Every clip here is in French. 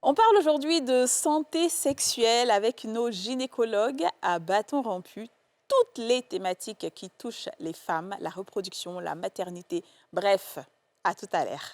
On parle aujourd'hui de santé sexuelle avec nos gynécologues à bâton rompu. Toutes les thématiques qui touchent les femmes, la reproduction, la maternité, bref, à tout à l'heure.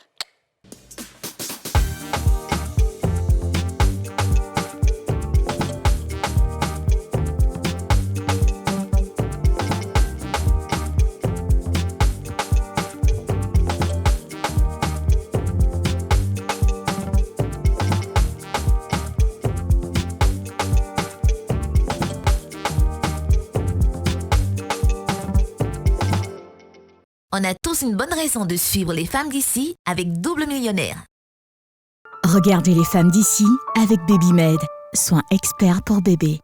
On a tous une bonne raison de suivre les femmes d'ici avec Double Millionnaire. Regardez les femmes d'ici avec BabyMed, soins experts pour bébés.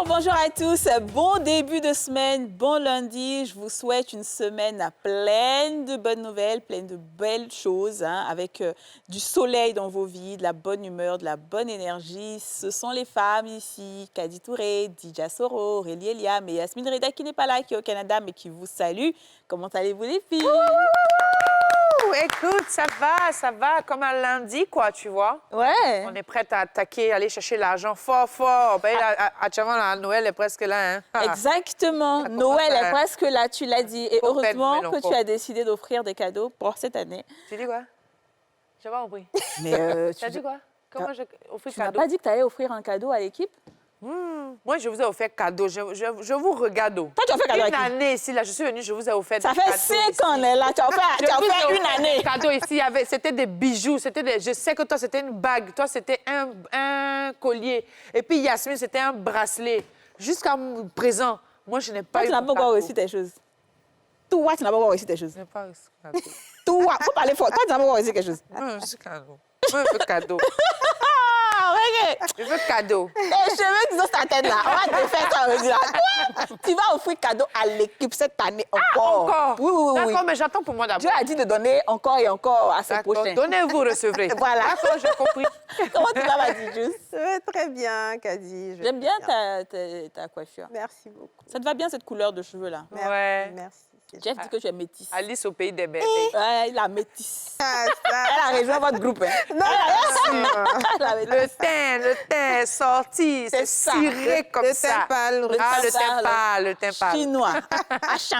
Bonjour à tous. Bon début de semaine, bon lundi. Je vous souhaite une semaine pleine de bonnes nouvelles, pleine de belles choses, avec du soleil dans vos vies, de la bonne humeur, de la bonne énergie. Ce sont les femmes ici, Kadi Touré, Dija Soro, Aurélie Eliam et Yasmine Reda qui n'est pas là, qui est au Canada, mais qui vous salue. Comment allez-vous les filles? Écoute, ça va, comme un lundi, quoi, tu vois. Ouais. On est prête à attaquer, aller chercher l'argent fort. Ben, actuellement, Noël est presque là, hein. Exactement. Noël est presque là, tu l'as dit. Et heureusement que tu as décidé d'offrir des cadeaux pour cette année. Tu dis quoi? Je vais ouvrir. Mais tu as dit quoi? Comment je offre tu n'as cadeau? pas dit que tu allais offrir un cadeau à l'équipe? Moi, je vous ai offert cadeau. Je vous regarde. Toi, tu as offert cadeau à qui? Une année ici, là, je suis venue, je vous ai offert Ça des fait cadeaux 5 ans, on est là. Tu as offert une année. Cadeau ici, c'était des bijoux. Je sais que toi, c'était une bague. Toi, c'était un collier. Et puis, Yasmine, c'était un bracelet. Jusqu'à présent, moi, je n'ai pas Toi, eu tu n'as de pas encore cadeau. reçu tes choses. Toi, tu n'as pas encore reçu tes choses. Je n'ai pas reçu cadeau. Toi, faut parler fort. Toi, tu n'as pas encore reçu quelque chose. Moi, je veux cadeau. Moi, je veux cadeau. Ah, regarde. Je veux cadeau. Les cheveux qui sont sur ta tête là, on va te faire ça aujourd'hui. Toi, tu vas offrir cadeau à l'équipe cette année encore. Encore? Oui. D'accord, mais j'attends pour moi Dieu d'abord. a dit de donner encore et encore à ses D'accord. prochains. Donnez-vous, recevrez. Voilà. D'accord, j'ai compris. Comment tu vas, Madidjous? Ça va très bien, Kadi. J'aime bien ta coiffure. Merci beaucoup. Ça te va bien cette couleur de cheveux là? Merci. Ouais. Merci. Jeff dit que tu es métisse. Alice au pays des merveilles. Ouais, la métisse. Ah, Elle a rejoint votre groupe. Hein. La métisse. Le teint est sorti, c'est ça. ciré comme Le ça. teint pâle. Ah, le teint pâle, le teint pâle. Chinois. À chan.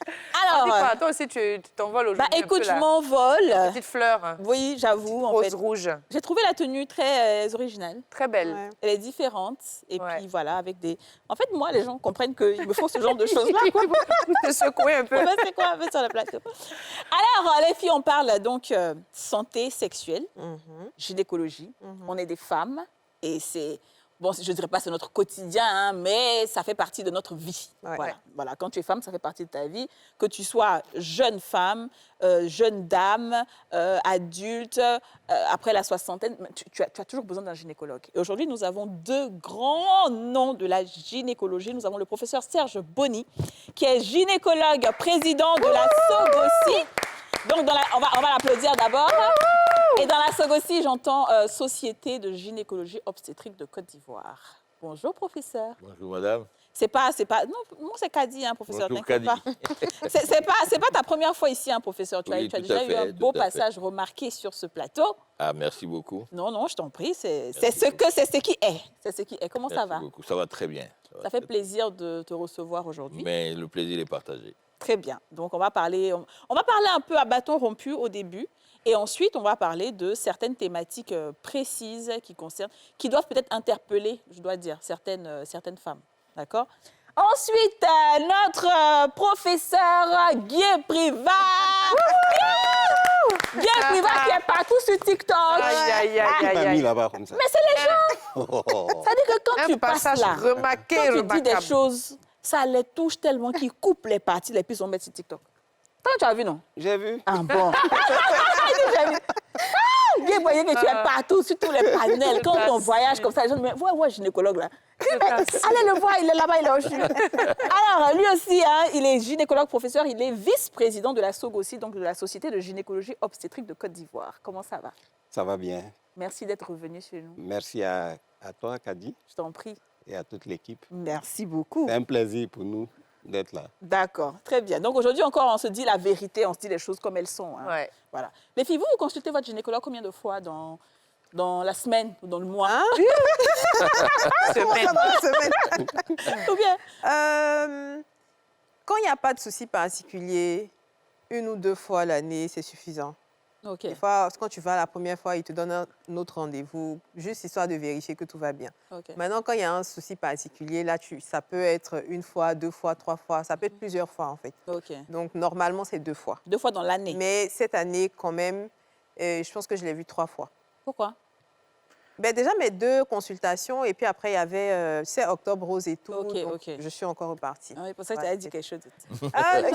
On dit Alors, pas, toi aussi, tu t'envoles aujourd'hui un écoute, peu, je là. m'envole. Petite fleur, hein. Oui, j'avoue, en Rose fait. rouge. J'ai trouvé la tenue très originale. Très belle. Ouais. Elle est différente. Et Ouais. puis voilà, avec des... En fait, moi, les gens comprennent qu'il me faut ce genre de choses-là. Quoi. Te secouer un peu. On va se quoi un peu sur le plateau. Alors, les filles, on parle donc santé sexuelle, gynécologie. On est des femmes et c'est... Bon, je ne dirais pas que c'est notre quotidien, hein, mais ça fait partie de notre vie. Ouais. Voilà, quand tu es femme, ça fait partie de ta vie. Que tu sois jeune femme, jeune dame, adulte, après la soixantaine, tu as toujours besoin d'un gynécologue. Et aujourd'hui, nous avons deux grands noms de la gynécologie. Nous avons le professeur Serge Boni, qui est gynécologue, président de la SOGOSI. Donc, on va l'applaudir d'abord. Et dans la SOGOSI, j'entends Société de gynécologie obstétrique de Côte d'Ivoire. Bonjour, professeur. Bonjour, madame. C'est pas... Non, c'est Kadi, hein, professeur. Bonjour, T'inquiète pas. C'est pas ta première fois ici, hein, professeur. Tu Oui, as tout déjà à eu fait, un beau tout à fait. passage remarqué sur ce plateau. Ah, merci beaucoup. Non, je t'en prie. C'est Merci ce qui est. C'est ce qui est. Comment ça Merci va? beaucoup. Ça va très bien. va Ça fait très plaisir de te recevoir aujourd'hui. bien. Mais le plaisir est partagé. Très bien. Donc, on va parler un peu à bâton rompu au début. Et ensuite, on va parler de certaines thématiques précises qui doivent peut-être interpeller, je dois dire, certaines femmes. D'accord? Ensuite, notre professeur Guy Privat. Guy Privat qui est partout sur TikTok. Aïe. Pas mis là-bas comme ça. Mais c'est les gens. C'est-à-dire que quand Un tu passes passage là, remarqué, quand tu dis des remarquable. choses, ça les touche tellement qu'ils coupent les parties et puis ils sont mettre sur TikTok. Toi, tu as vu, non? J'ai vu. Ah bon? J'ai vu. Guy Olivier, voyez que tu es partout, sur tous les panels. Quand on voyage comme ça, les gens me disent, ouais, gynécologue là. Allez le voir, il est là-bas, il est au Chili. Alors, lui aussi, hein, il est gynécologue professeur, il est vice-président de la SOGOSI, donc de la Société de gynécologie obstétrique de Côte d'Ivoire. Comment ça va? Ça va bien. Merci d'être revenu chez nous. Merci à toi, Kadi, Je t'en prie. et à toute l'équipe. Merci beaucoup. C'est un plaisir pour nous d'être là. D'accord, très bien. Donc aujourd'hui encore, on se dit la vérité, on se dit les choses comme elles sont. Hein. Ouais. Voilà. Les filles, vous consultez votre gynécologue combien de fois dans la semaine ou dans le mois? Comment ça va la semaine? Ou bien Quand il n'y a pas de souci particulier, 1 ou 2 fois l'année, c'est suffisant. Ok. Des fois, quand tu vas la première fois, il te donne un autre rendez-vous, juste histoire de vérifier que tout va bien. Ok. Maintenant, quand il y a un souci particulier, là, ça peut être 1 fois, 2 fois, 3 fois, ça peut être plusieurs fois en fait. Ok. Donc, normalement, c'est 2 fois. 2 fois dans l'année. Mais cette année, quand même, je pense que je l'ai vu 3 fois. Pourquoi? Ben déjà, mes 2 consultations, et puis après, il y avait, c'est Octobre Rose et tout. Ok, donc ok. Je suis encore repartie. Ah oui, pour ça que tu Ouais, as dit quelque chose. Ah, ok.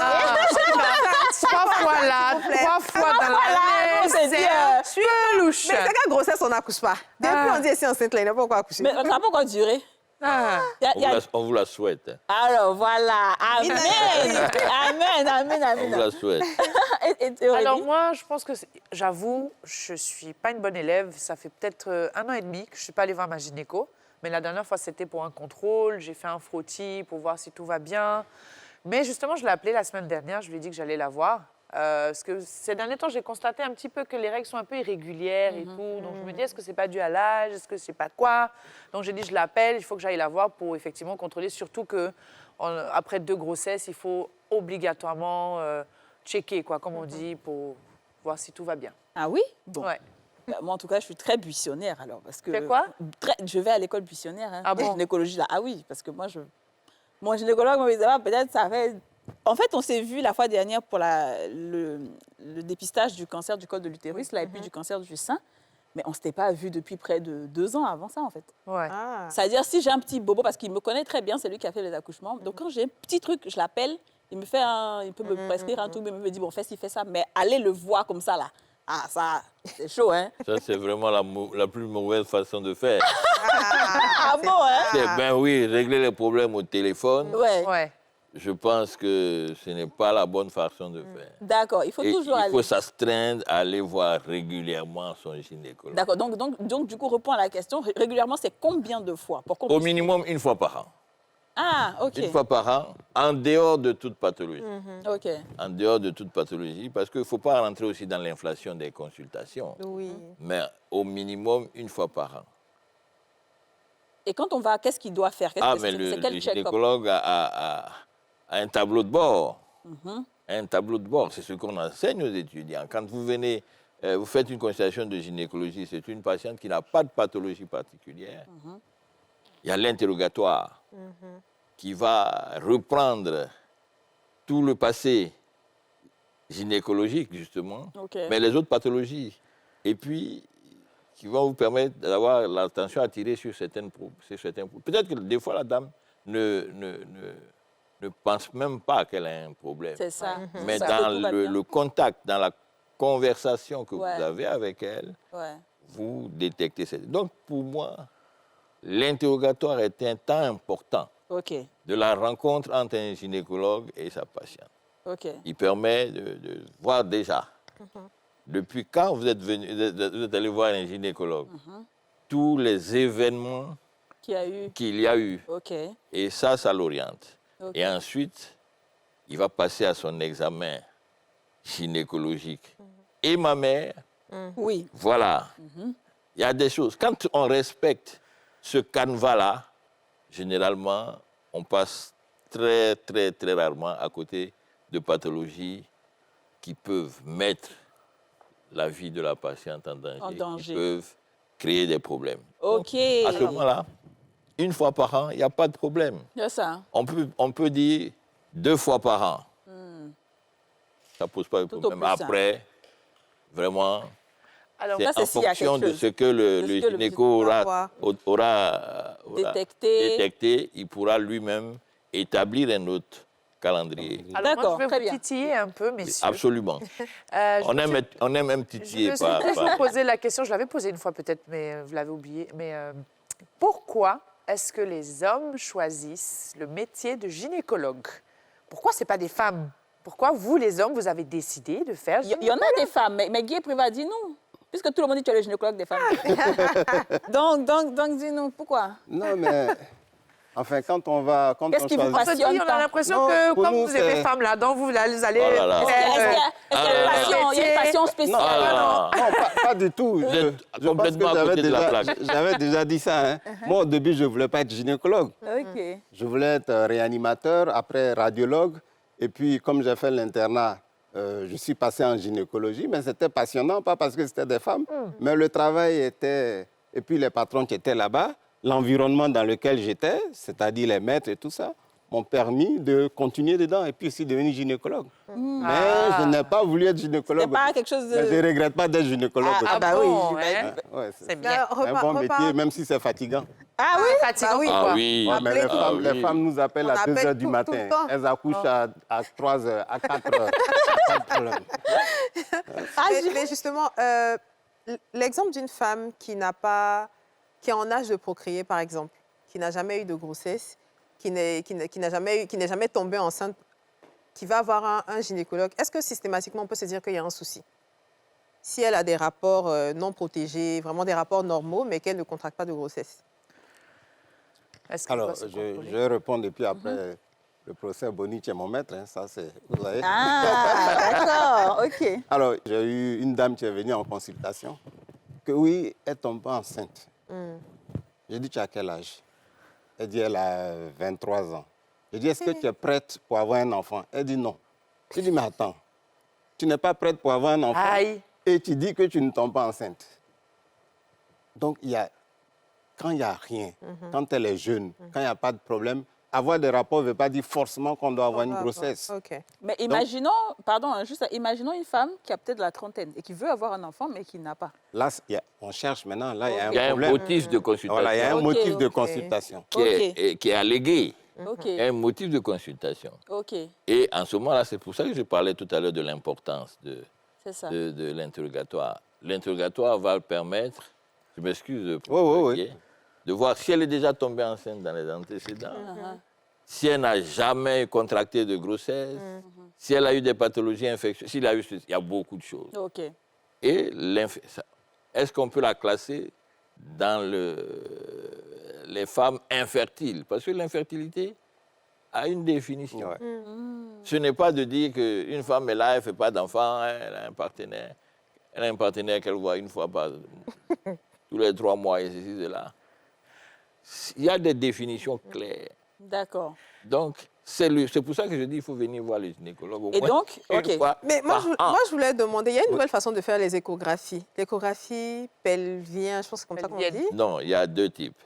3 fois là, S'il vous plaît. 3 fois dans on s'est l'année, dit, c'est un peu louche. Mais c'est qu'à grossesse, on n'accouche pas. Depuis, on dit, si enceinte, là, il n'a pas encore accouché. Mais ça n'a pas encore duré. Ah. On vous la souhaite. Hein. Alors voilà. Amen. Amen. On vous la souhaite. Et Alors Aurélie? moi, je pense que, j'avoue, je ne suis pas une bonne élève. Ça fait peut-être 1 an et demi que je ne suis pas allée voir ma gynéco. Mais la dernière fois, c'était pour un contrôle. J'ai fait un frottis pour voir si tout va bien. Mais justement, je l'ai appelée la semaine dernière. Je lui ai dit que j'allais la voir. Parce que ces derniers temps, j'ai constaté un petit peu que les règles sont un peu irrégulières et tout. Donc, je me dis, est-ce que c'est pas dû à l'âge? Est-ce que c'est pas quoi? Donc, j'ai dit, je l'appelle, il faut que j'aille la voir pour effectivement contrôler. Surtout que après 2 grossesses, il faut obligatoirement checker, quoi, comme on dit, pour voir si tout va bien. Ah oui? Bon. Ouais. Bah, moi, en tout cas, je suis très buissonnière alors. Parce que C'est quoi? Je vais à l'école buissonnière. Hein, Ah de bon? gynécologie là. Ah oui, parce que moi, mon gynécologue me disait, peut-être ça fait. En fait, on s'est vu la fois dernière pour le dépistage du cancer du col de l'utérus, là, et puis du cancer du sein. Mais on ne s'était pas vu depuis près de 2 ans avant ça, en fait. Ouais. Ah. C'est-à-dire, si j'ai un petit bobo, parce qu'il me connaît très bien, c'est lui qui a fait les accouchements. Donc, quand j'ai un petit truc, je l'appelle, il peut me prescrire un truc, mais il me dit, bon, fais ci, fais ça. Mais allez le voir comme ça, là. Ah, ça, c'est chaud, hein? Ça, c'est vraiment la plus mauvaise façon de faire. Ah bon, hein? Ben oui, régler les problèmes au téléphone, Ouais. Ouais. je pense que ce n'est pas la bonne façon de faire. D'accord, il faut Et toujours il aller. faut s'astreindre à aller voir régulièrement son gynécologue. D'accord, donc, du coup, réponds à la question. Régulièrement, c'est combien de fois pour qu'on Au puisse- minimum 1 fois par an. Ah, ok. 1 fois par an, en dehors de toute pathologie. Ok. En dehors de toute pathologie, parce qu'il ne faut pas rentrer aussi dans l'inflation des consultations. Oui. Mais au minimum 1 fois par an. Et quand on va, qu'est-ce qu'il doit faire? Ah, C'est mais c'est le quel check-up? gynécologue a un tableau de bord. Un tableau de bord, c'est ce qu'on enseigne aux étudiants. Quand vous venez, vous faites une consultation de gynécologie, c'est une patiente qui n'a pas de pathologie particulière. Il y a l'interrogatoire qui va reprendre tout le passé gynécologique, justement, Ok. mais les autres pathologies. Et puis, qui vont vous permettre d'avoir l'attention attirée sur certaines problèmes. Peut-être que des fois, la dame ne pense même pas qu'elle a un problème. C'est ça. Mais Ça, dans tout va bien. le contact, dans la conversation que Ouais. vous avez avec elle, Ouais. vous détectez ça. Donc, pour moi, l'interrogatoire est un temps important Ok. de la rencontre entre un gynécologue et sa patiente. Ok. Il permet de voir déjà, depuis quand vous êtes allé voir un gynécologue, tous les événements Qui a eu. qu'il y a eu. Ok. Et ça l'oriente. Ok. Et ensuite, il va passer à son examen gynécologique. Et ma mère, Oui. voilà, il y a des choses. Quand on respecte ce canevas-là, généralement, on passe très, très, très rarement à côté de pathologies qui peuvent mettre la vie de la patiente en danger, En danger. qui peuvent créer des problèmes. Ok. À ce moment-là, 1 fois par an, il n'y a pas de problème. C'est ça. On peut dire 2 fois par an. Ça ne pose pas de Tout au problème. plus simple. Après, vraiment, Alors, c'est ça, c'est en s'il y a fonction quelque de chose. ce que le De ce que le gynéco gynéco aura Détecté. détecté. Il pourra lui-même établir un autre calendrier. Alors, moi, D'accord, je vais très vous bien. titiller un peu, messieurs. Absolument. Je On me suis- aime même Je titiller me suis par... toujours posé la question, je l'avais posée une fois peut-être, mais vous l'avez oublié. Mais pourquoi est-ce que les hommes choisissent le métier de gynécologue? Pourquoi ce n'est pas des femmes? Pourquoi vous, les hommes, vous avez décidé de faire Il y en a des femmes, mais Guy Priva dit non. Puisque tout le monde dit que tu es le gynécologue des femmes. donc dis-nous, pourquoi? Non, mais enfin, quand on va. Qu'est-ce qui vous On se passionne? dit, on a l'impression Non, que pour comme nous, vous êtes des c'est- femmes là-dedans, vous allez Oh là là. Est-ce qu'il y a Ah, il y a une passion spéciale? Ah là là. Non, pas du tout. Vous êtes Je pense complètement que à côté de la plaque. j'avais déjà dit ça. Hein. Moi, au début, je ne voulais pas être gynécologue. OK. Je voulais être réanimateur, après radiologue. Et puis, comme j'ai fait l'internat, je suis passé en gynécologie. Mais c'était passionnant, pas parce que c'était des femmes, mais le travail était... Et puis, les patrons qui étaient là-bas, l'environnement dans lequel j'étais, c'est-à-dire les maîtres et tout ça, m'ont permis de continuer dedans et puis aussi devenir gynécologue. Mais je n'ai pas voulu être gynécologue. C'est pas quelque chose Mais je de... ne regrette pas d'être gynécologue. Ah, aussi. bah oui, bon, j'imagine. hein? Ouais, C'est bien. un bon métier, même si c'est fatigant. Ah oui? Fatigant, oui. Ah pourquoi? oui. Ouais, mais les femmes nous appellent On à 2 appelle h du tout matin. le temps. Elles accouchent à 3 h, à 4 h. Pas de problème. Mais justement, l'exemple d'une femme qui est en âge de procréer, par exemple, qui n'a jamais eu de grossesse, qui n'est jamais tombée enceinte, qui va avoir un gynécologue, est-ce que systématiquement on peut se dire qu'il y a un souci? Si elle a des rapports non protégés, vraiment des rapports normaux, mais qu'elle ne contracte pas de grossesse. Est-ce qu'il Alors, doit se je contrôler? vais répondre et puis après, le professeur Bonici est mon maître. Hein, ça, c'est, vous voyez. Ah, d'accord, OK. Alors, j'ai eu une dame qui est venue en consultation, que oui, elle tombe pas enceinte. J'ai dit, tu as quel âge? Elle dit, elle a 23 ans. J'ai dit, est-ce que tu es prête pour avoir un enfant? Elle dit, non. J'ai dit, mais attends, tu n'es pas prête pour avoir un enfant Aïe. et tu dis que tu ne tombes pas enceinte. Donc, quand il n'y a rien, quand elle est jeune, quand il n'y a pas de problème, avoir des rapports ne veut pas dire forcément qu'on doit avoir une grossesse. OK. Mais imaginons, pardon, hein, juste, imaginons une femme qui a peut-être la trentaine et qui veut avoir un enfant, mais qui n'a pas. Là, on cherche maintenant, là, il y a un Il y a un problème. motif de consultation Voilà, il y a un Ok, motif de ok. consultation. qui est allégué. OK, Il y a un motif de consultation. OK, Et en ce moment-là, c'est pour ça que je parlais tout à l'heure de l'importance c'est ça. de l'interrogatoire. L'interrogatoire va permettre, je m'excuse pour Oui, oui, le oui. dire, de voir si elle est déjà tombée enceinte dans les antécédents, si elle n'a jamais contracté de grossesse, si elle a eu des pathologies infectieuses, s'il a eu, il y a beaucoup de choses. OK. Et est-ce qu'on peut la classer dans les femmes infertiles? Parce que l'infertilité a une définition. Ouais. Ce n'est pas de dire qu'une femme est là, elle ne fait pas d'enfant, elle a un partenaire. Elle a un partenaire qu'elle voit une fois par tous les 3 mois et ceci, cela. Il y a des définitions claires. D'accord. Donc, c'est pour ça que je dis qu'il faut venir voir le gynécologue au Et moins donc, une OK. fois Mais moi, par an. je voulais demander, il y a une nouvelle façon de faire les échographies. L'échographie pelvienne, je pense que c'est comme ça qu'on Pelvienne. dit. Non, il y a 2 types.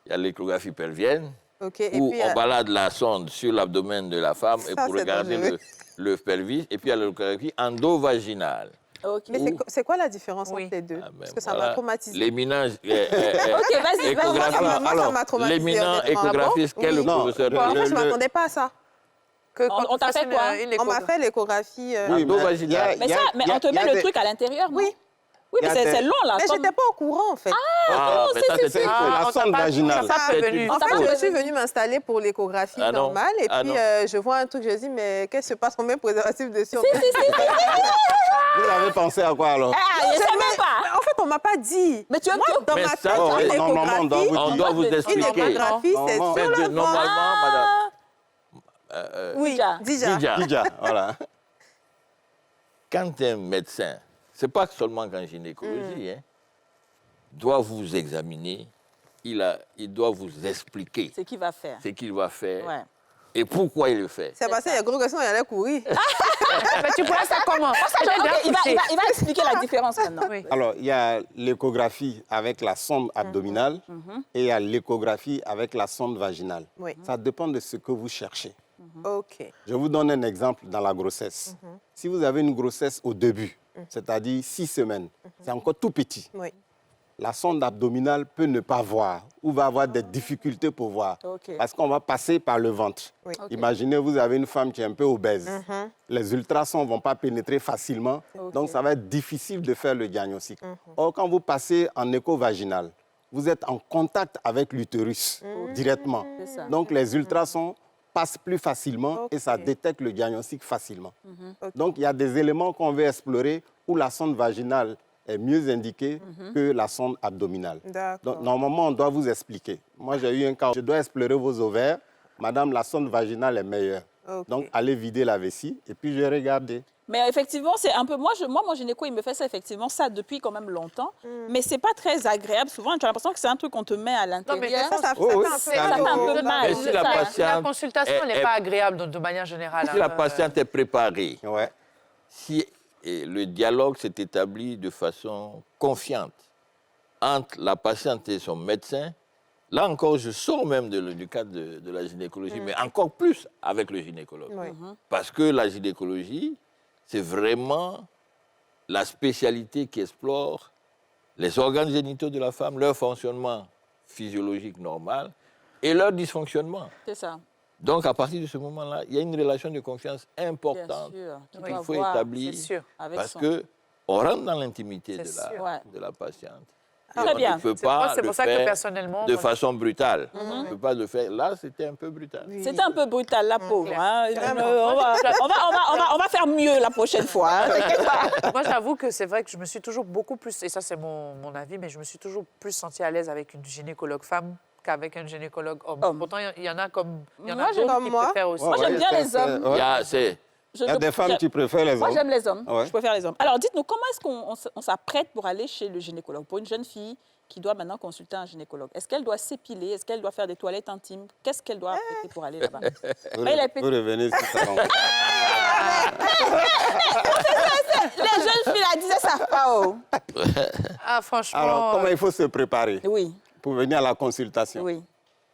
Il y a l'échographie pelvienne, OK. Et où puis, on balade la sonde sur l'abdomen de la femme et Ça, pour c'est regarder dangereux. le pelvis. Et puis il y a l'échographie endovaginale. OK. mais c'est quoi la différence Oui. entre les deux? Ah, ben Parce que ça voilà. m'a traumatisé. L'éminent OK, vas-y, échographie. Moi, ça m'a traumatisé, L'éminent honnêtement. échographiste, quel est le Oui. Non, professeur de le- En fait, je ne le- m'attendais pas à ça. Que On quand on t'a fasse fait quoi une On m'a écho- fait l'échographie. Oui, Endovaginale. Mais ça, mais on te met le truc à l'intérieur, non? Oui. Oui, mais Il y a c'est des- long, là. Mais je comme- n'étais pas au courant, en fait. Ah, mais ça, c'est Ah, la on t'a sonde pas- vaginale. on t'a pas C'est prévenu. une- En fait, Ah, je suis venue m'installer pour l'échographie Ah non. normale et Ah puis non. je vois un truc, je dis, mais qu'est-ce qui se passe? On met un préservatif dessus. Vous avez pensé à quoi alors? Ah, je ne sais même pas. Mais en fait, on ne m'a pas dit. Mais tu Moi, dans Mais ma ça, tête, oh, une oui, normalement, on doit vous échographie, On doit vous une expliquer. échographie, c'est Non, sur Mais le ventre. normalement, madame, Oui, Déjà. déjà. Déjà, voilà. quand un médecin, ce n'est pas seulement qu'en gynécologie, hein, doit vous examiner, il doit vous expliquer C'est qui va faire. ce qu'il va faire Ouais. et pourquoi il le fait. C'est passé, il y a gros garçon, il allait courir. Mais tu pourrais ça comment? J'ai Ok, bien il couché. va expliquer la différence maintenant. Oui. Alors, il y a l'échographie avec la sonde abdominale et il y a l'échographie avec la sonde vaginale. Oui. Ça dépend de ce que vous cherchez. OK. Je vous donne un exemple dans la grossesse. Si vous avez une grossesse au début, c'est-à-dire 6 semaines, c'est encore tout petit. Oui. la sonde abdominale peut ne pas voir ou va avoir des difficultés pour voir. Ok. Parce qu'on va passer par le ventre. Oui. Ok. Imaginez, vous avez une femme qui est un peu obèse. Les ultrasons ne vont pas pénétrer facilement. Ok. Donc, ça va être difficile de faire le diagnostic. Or, quand vous passez en écho vaginal, vous êtes en contact avec l'utérus directement. C'est ça. Donc, les ultrasons passent plus facilement et ça Ok. détecte le diagnostic facilement. Ok. Donc, il y a des éléments qu'on veut explorer où la sonde vaginale est mieux indiquée que la sonde abdominale. D'accord. Donc, normalement, on doit vous expliquer. Moi, j'ai eu un cas, je dois explorer vos ovaires. Madame, la sonde vaginale est meilleure. Ok. Donc, allez vider la vessie et puis je vais regarder. Mais effectivement, c'est un peu... Moi, mon gynéco, il me fait ça, effectivement, ça depuis quand même longtemps. Mais c'est pas très agréable. Souvent, tu as l'impression que c'est un truc qu'on te met à l'intérieur. Ça Oh, oui, fait un ça fait un peu mal. Mais si la Ça, patiente La consultation, elle n'est pas agréable de manière générale. Si la patiente est préparée, Ouais. si le dialogue s'est établi de façon confiante entre la patiente et son médecin, là encore, je sors même du cadre de la gynécologie, mais encore plus avec le gynécologue. Oui. Parce que la gynécologie, c'est vraiment la spécialité qui explore les organes génitaux de la femme, leur fonctionnement physiologique normal et leur dysfonctionnement. C'est ça. Donc, à partir de ce moment-là, il y a une relation de confiance Bien importante sûr. Tu qu'il dois faut voir établir c'est sûr. avec parce son- qu'on rentre dans l'intimité C'est sûr. Ouais. de la patiente. Très Et bien. on ne peut C'est pour- pas c'est le pour ça que faire personnellement, de moi, façon brutale. On ne peut pas le faire. Là, c'était un peu brutal. C'était un peu brutal, la pauvre. clair. Hein. On va faire mieux la prochaine fois. Hein. T'inquiète pas. Moi, j'avoue que c'est vrai que je me suis toujours beaucoup plus, et ça c'est mon avis, mais je me suis toujours plus sentie à l'aise avec une gynécologue femme qu'avec un gynécologue homme. Homme. Pourtant, il y en a comme il y en Moi, a j'aime d'autres comme qui moi. préfèrent aussi. Moi, j'aime bien ça, les c'est- hommes. ouais. Il Il y a des femmes qui préfèrent les Moi, hommes. j'aime les hommes. Ouais. Je préfère les hommes. Alors, dites-nous, comment est-ce qu'on s'apprête pour aller chez le gynécologue? Pour une jeune fille qui doit maintenant consulter un gynécologue, est-ce qu'elle doit s'épiler? Est-ce qu'elle doit faire des toilettes intimes? Qu'est-ce qu'elle doit apprêter pour aller là-bas? Vous, Mais il a vous revenez sur ça. Les jeunes filles, là, disaient, savent pas. Oh. Ah, franchement. Alors, comment il faut se préparer Oui, pour venir à la consultation? oui.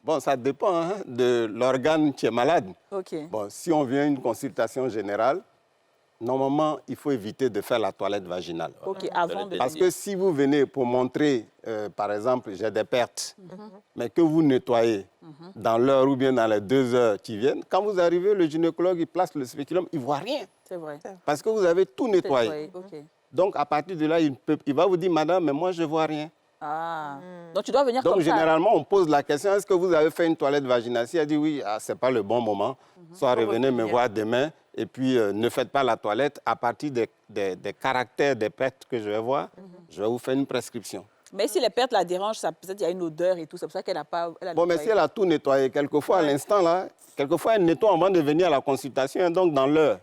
Bon, ça dépend hein, de l'organe qui est malade. OK. Bon, si on vient à une consultation générale, normalement, il faut éviter de faire la toilette vaginale. OK, avant de Parce venir. que si vous venez pour montrer, par exemple, j'ai des pertes, mais que vous nettoyez dans l'heure ou bien dans les 2 heures qui viennent, quand vous arrivez, le gynécologue, il place le spéculum, il ne voit rien. C'est vrai. Parce que vous avez tout nettoyé. OK. Donc, à partir de là, il va vous dire, madame, mais moi, je ne vois rien. Ah. Donc, tu dois venir Donc, comme ça. généralement, on pose la question, est-ce que vous avez fait une toilette vaginale? Si elle dit oui, ce n'est pas le bon moment, soit revenez me voir demain, et puis ne faites pas la toilette. À partir des caractères des pertes que je vais voir, je vais vous faire une prescription. Mais si les pertes la dérangent, peut-être il y a une odeur et tout. C'est pour ça qu'elle n'a pas... Elle a Bon, mais nettoyé. si elle a tout nettoyé, quelquefois, à l'instant, là, quelquefois, elle nettoie avant de venir à la consultation, hein, donc dans l'heure.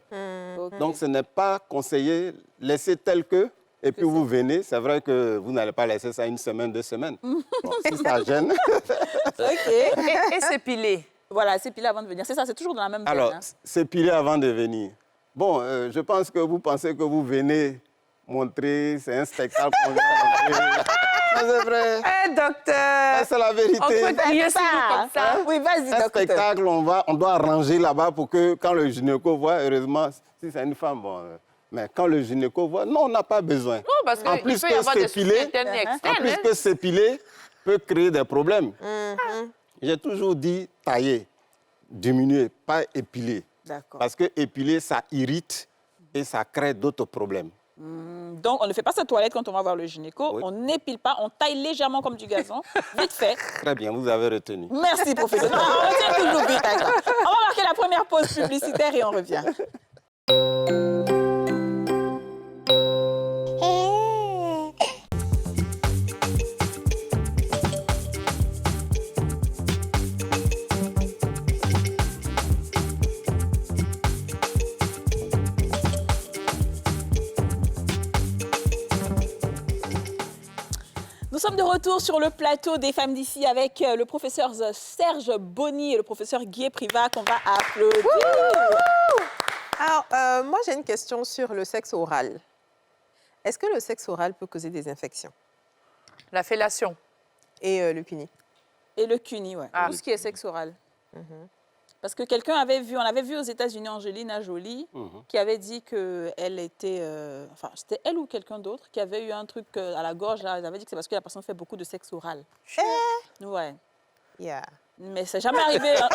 OK. Donc, ce n'est pas conseillé, laissez tel que, et puis vous venez. C'est vrai que vous n'allez pas laisser ça 1 semaine, 2 semaines. Bon, si ça gêne. OK. Et s'épiler. Voilà, c'est pilé avant de venir. C'est ça, c'est toujours dans la même veine. Alors, Hein. s'épiler avant de venir. Bon, je pense que vous pensez que vous venez montrer, c'est un spectacle qu'on vient montrer. Mais c'est vrai, Eh, docteur! c'est la vérité. On peut crier sur nous comme ça. Oui, vas-y, Un docteur. spectacle, on doit ranger là-bas pour que quand le gynéco voit, heureusement, si c'est une femme, bon, mais quand le gynéco voit, non, on n'a pas besoin. Non, parce En qu'il plus peut y que avoir des s'épiler, soucis internes et En externes. plus hein. que s'épiler peut créer des problèmes. J'ai toujours dit tailler, diminuer, pas épiler. D'accord. Parce que épiler, ça irrite et ça crée d'autres problèmes. Donc, on ne fait pas sa toilette quand on va voir le gynéco. Oui. On n'épile pas, on taille légèrement comme du gazon. Vite fait. Très bien, vous avez retenu. Merci, professeur. Non, on retient toujours vite. D'accord. On va marquer la première pause publicitaire et on revient. Nous sommes de retour sur le plateau des femmes d'ici avec le professeur Serge Bonny et le professeur Guy Privat qu'on va applaudir. Alors, moi, j'ai une question sur le sexe oral. Est-ce que le sexe oral peut causer des infections? La fellation. Et le cuni? Et le cuni, ouais. Ah. Tout ce qui est sexe oral. Parce que quelqu'un avait vu, on avait vu aux États-Unis Angelina Jolie, qui avait dit qu'elle était, enfin, c'était elle ou quelqu'un d'autre, qui avait eu un truc à la gorge, là, elle avait dit que c'est parce que la personne fait beaucoup de sexe oral. Ouais. Yeah. Mais c'est jamais arrivé. Hein.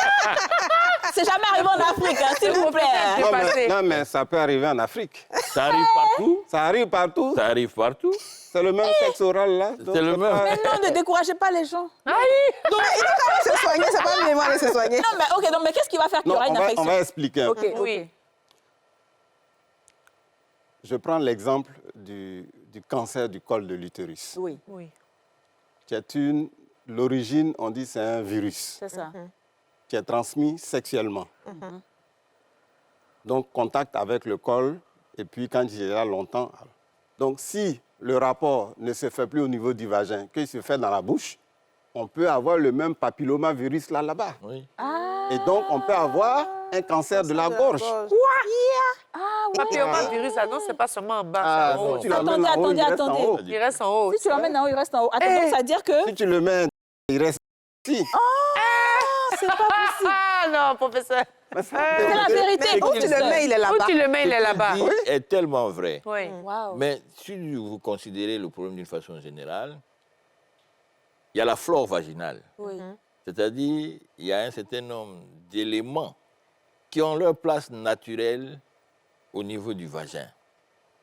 C'est jamais arrivé en Afrique, hein, s'il vous plaît. Non, mais ça peut arriver en Afrique. Ça arrive partout. Ça arrive partout. Ça arrive partout. C'est le même sexe oral, là. donc C'est le même. Mais non, ne découragez pas les gens. Il doit aller se soigner, c'est pas vraiment aller se soigner. Non, mais ok, donc, mais qu'est-ce qui va faire qu'il y Non, aura une on infection? va expliquer. un peu. Ok, Oui. Je prends l'exemple du cancer du col de l'utérus. Oui, Oui. Qui est l'origine, on dit, c'est un virus c'est ça. qui est transmis sexuellement. Donc, contact avec le col, et puis quand il est là longtemps. Donc, si le rapport ne se fait plus au niveau du vagin, qu'il se fait dans la bouche, on peut avoir le même papillomavirus là-bas. Oui. Et donc, on peut avoir un cancer de la gorge. Papillomavirus, ah non, c'est pas seulement en bas, Ah, c'est en haut. si tu l'emmènes en haut, il reste en haut. Il reste en haut. Si tu l'emmènes en haut, il reste en haut. Attends, donc ça veut dire que... Si tu le mets, il reste ici. C'est pas possible. Ah non, professeur. C'est la vérité. Mais où tu le mets, il est Où là-bas. tu le mets, il est là-bas. Dit est tellement vrai. Oui. Wow. Mais si vous considérez le problème d'une façon générale, il y a la flore vaginale. Oui. C'est-à-dire, il y a un certain nombre d'éléments qui ont leur place naturelle au niveau du vagin.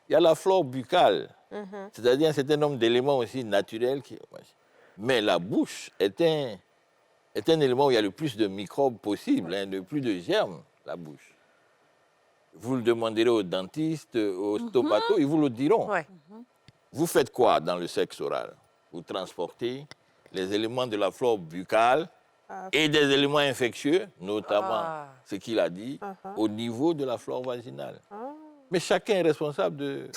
Il y a la flore buccale, c'est-à-dire un certain nombre d'éléments aussi naturels. Mais la bouche est un élément où il y a le plus de microbes possible, le plus de germes, la bouche. Vous le demanderez aux dentistes, aux stomatos, ils vous le diront. Ouais. Vous faites quoi dans le sexe oral? Vous transportez les éléments de la flore buccale et des éléments infectieux, notamment ce qu'il a dit, au niveau de la flore vaginale. Mais chacun est responsable de...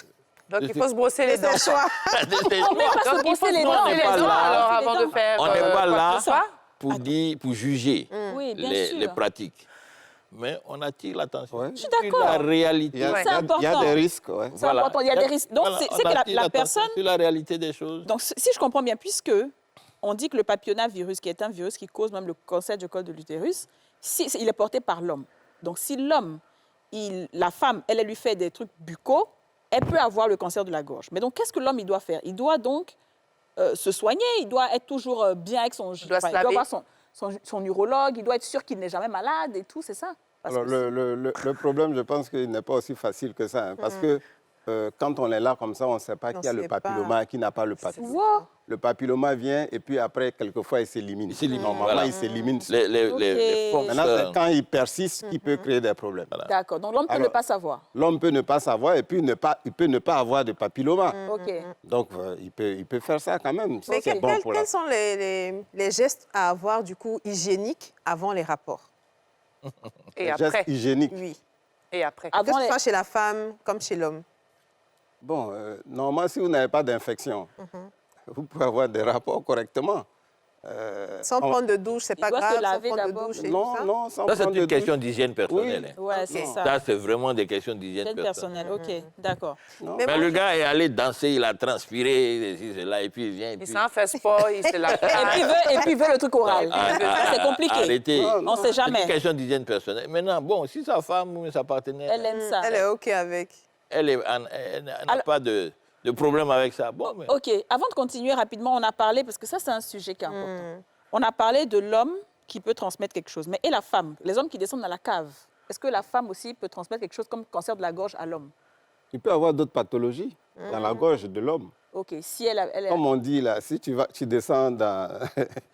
Donc, il faut se brosser les dents. On ne peut pas se brosser les dents. On n'est pas là. Alors, avant de faire On n'est pas quoi là que ce soit. pour juger Oui, bien sûr. les pratiques. Mais on attire l'attention Ouais. Je suis d'accord. sur la réalité. Il y a, C'est il y a important. des risques. Ouais. C'est important, il y a des risques. Donc, c'est on que attire la l'attention personne... sur la réalité des choses. Donc, si je comprends bien, puisque on dit que le papillomavirus, qui est un virus qui cause même le cancer du col de l'utérus, il est porté par l'homme. Donc, si l'homme, la femme, elle lui fait des trucs buccaux, elle peut avoir le cancer de la gorge. Mais donc, qu'est-ce que l'homme, il doit faire? Il doit donc se soigner, il doit être toujours bien avec son... Il doit se il doit laver. avoir son urologue, il doit être sûr qu'il n'est jamais malade et tout, c'est ça? Parce Alors, que le problème, je pense qu'il n'est pas aussi facile que ça. Hein, parce que quand on est là comme ça, on ne sait pas qui a le sait pas. papilloma et qui n'a pas le papilloma. Wow. Le papilloma vient et puis après, quelquefois, il s'élimine. Il s'élimine, Normalement, voilà. il s'élimine. Les Ok. Maintenant, c'est foncteurs. quand il persiste qu'il peut créer des problèmes. D'accord, donc l'homme peut Alors- ne pas savoir. L'homme peut ne pas savoir et puis il peut ne pas avoir de papilloma. OK. Donc, il peut faire ça quand même. Mais C'est bon pour la... quels sont les gestes à avoir, du coup, hygiéniques avant les rapports? Et Les après. gestes hygiéniques. Oui. Et après. Que Avant ce les... soit chez la femme comme chez l'homme. Bon, normalement, si vous n'avez pas d'infection, vous pouvez avoir des rapports correctement. Sans prendre de douche, c'est pas doit se grave. Sans laver prendre de d'abord. douche et tout Non, ça. non, sans Ça, c'est prendre de une question douche. d'hygiène personnelle. hein. Ouais, c'est ça. Ça, c'est vraiment des questions d'hygiène Hygiène personnelle. personnelle, OK, d'accord. Mais Mais moi, le gars est allé danser, il a transpiré, ceci, cela, et puis il vient. Et Il puis... s'en fait sport, il se lave. Et puis il veut le truc oral. Ça, c'est compliqué. Arrêtez. On ne sait C'est jamais. une question d'hygiène personnelle. Maintenant, bon, si sa femme ou sa partenaire, Elle aime ça. elle est OK avec. elle n'a pas de problème avec ça, bon, mais... OK, avant de continuer rapidement, on a parlé, parce que ça, c'est un sujet qui est important. On a parlé de l'homme qui peut transmettre quelque chose. Mais et la femme? Les hommes qui descendent dans la cave, est-ce que la femme aussi peut transmettre quelque chose comme cancer de la gorge à l'homme? Il peut avoir d'autres pathologies dans la gorge de l'homme. OK, si elle Comme on dit là, si tu descends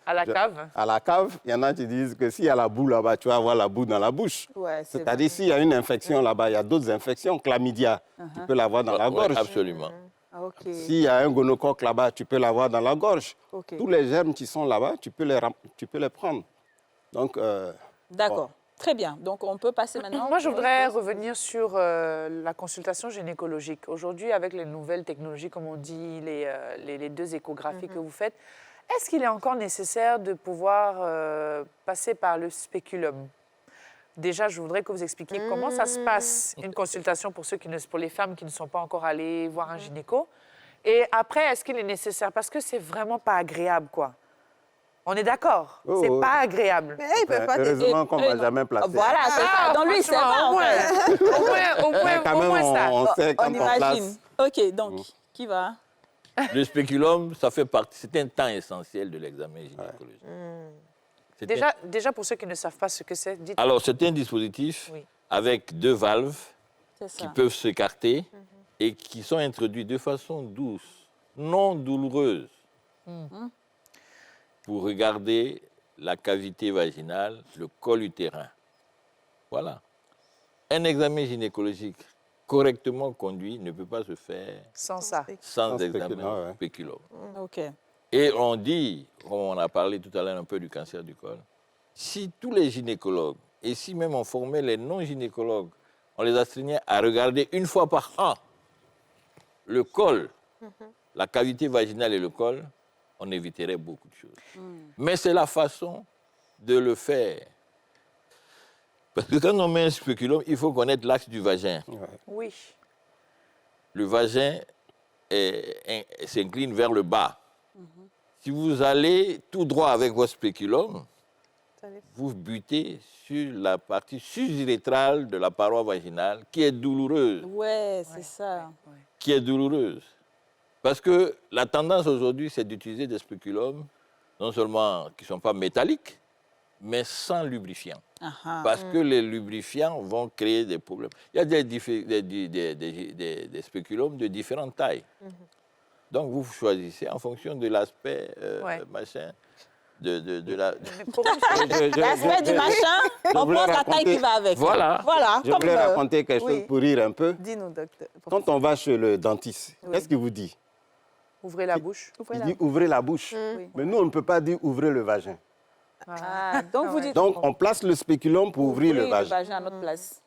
À la cave. à la cave, il y en a qui disent que s'il y a la boue là-bas, tu vas avoir la boue dans la bouche. Ouais, c'est C'est-à-dire s'il y a une infection là-bas, il y a d'autres infections, chlamydia, tu peux l'avoir dans la Ouais, gorge. absolument. Ah, OK. S'il y a un gonocoque là-bas, tu peux l'avoir dans la gorge. OK. Tous les germes qui sont là-bas, tu peux les prendre. Donc, D'accord. Très bien. Donc, on peut passer maintenant... Moi, je voudrais revenir sur la consultation gynécologique. Aujourd'hui, avec les nouvelles technologies, comme on dit, les deux échographies que vous faites, est-ce qu'il est encore nécessaire de pouvoir passer par le spéculum? Déjà, je voudrais que vous expliquiez comment ça se passe, une consultation pour les femmes qui ne sont pas encore allées voir un gynéco. Et après, est-ce qu'il est nécessaire? Parce que c'est vraiment pas agréable, quoi. On est d'accord. Oh, C'est oh. pas agréable. Mais ils peuvent pas Heureusement qu'on ne m'a non. jamais placé. Voilà, c'est ça. Dans lui, c'est franchement, pas au en moins, fait. Mais quand même, ça. on sait quand On on imagine. place. OK, donc, qui va? Le spéculum, ça fait partie, c'est un temps essentiel de l'examen gynécologique. C'est Déjà, pour ceux qui ne savent pas ce que c'est, dites. Alors, c'est un dispositif Oui. avec 2 valves C'est qui ça. peuvent s'écarter et qui sont introduits de façon douce, non douloureuse, pour regarder la cavité vaginale, le col utérin. Voilà. Un examen gynécologique correctement conduit ne peut pas se faire Sans ça. sans Sans examen spéculum, ouais. spéculum. OK. Et on dit, comme on a parlé tout à l'heure un peu du cancer du col, si tous les gynécologues, et si même on formait les non-gynécologues, on les astreignait à regarder une fois par an le col, la cavité vaginale et le col, on éviterait beaucoup de choses. Mais c'est la façon de le faire. Parce que quand on met un spéculum, il faut connaître l'axe du vagin. Oui. Le vagin s'incline vers le bas. Si vous allez tout droit avec votre spéculum, vous butez sur la partie susurrétrale de la paroi vaginale qui est douloureuse. Ouais, c'est ça. Qui est douloureuse. Parce que la tendance aujourd'hui, c'est d'utiliser des spéculums, non seulement qui ne sont pas métalliques, mais sans lubrifiant. Parce que les lubrifiants vont créer des problèmes. Il y a des spéculums de différentes tailles. Donc, vous choisissez en fonction de l'aspect, machin, de la... L'aspect du machin, on voulais prend la taille raconter- qui va avec. Voilà. Voilà. Je comme voulais raconter quelque oui. chose pour rire un peu. Dis-nous, docteur. Quand on va chez le dentiste, qu'est-ce qu'il vous dit? Ouvrez la bouche. Il dit ouvrez la bouche. Oui. Mais nous, on ne peut pas dire ouvrez le vagin. Ah, donc vous dites Donc, on place le spéculum pour ouvrir le vagin. à notre place.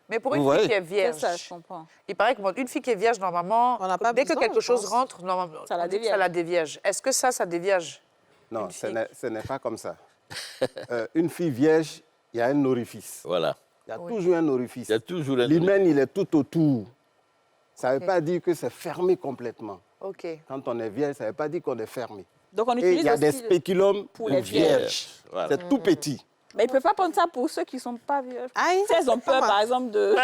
Mais pour Vous une voyez? fille qui est C'est vierge, ça, je comprends. il paraît qu'une fille qui est vierge, normalement, On n'a pas dès que besoin, quelque je chose pense. rentre, normalement, Ça la on dit que dévierge. ça la dévierge. Est-ce que ça dévierge? Non, Une ce fille. ce n'est pas comme ça. Une fille vierge, il y a un orifice. Voilà. Il y a toujours un orifice. Il y a toujours un... L'hymen, il est tout autour. Ça ne veut pas dire que c'est fermé complètement. OK. Quand on est vierge, ça ne veut pas dire qu'on est fermé. Donc on Et il utilise y a des aussi... spéculums pour pour les vierges. Voilà. C'est tout petit. Mais ils ne peuvent pas prendre ça pour ceux qui ne sont pas vieux. Aïe. Si elles ont peur, par exemple, de...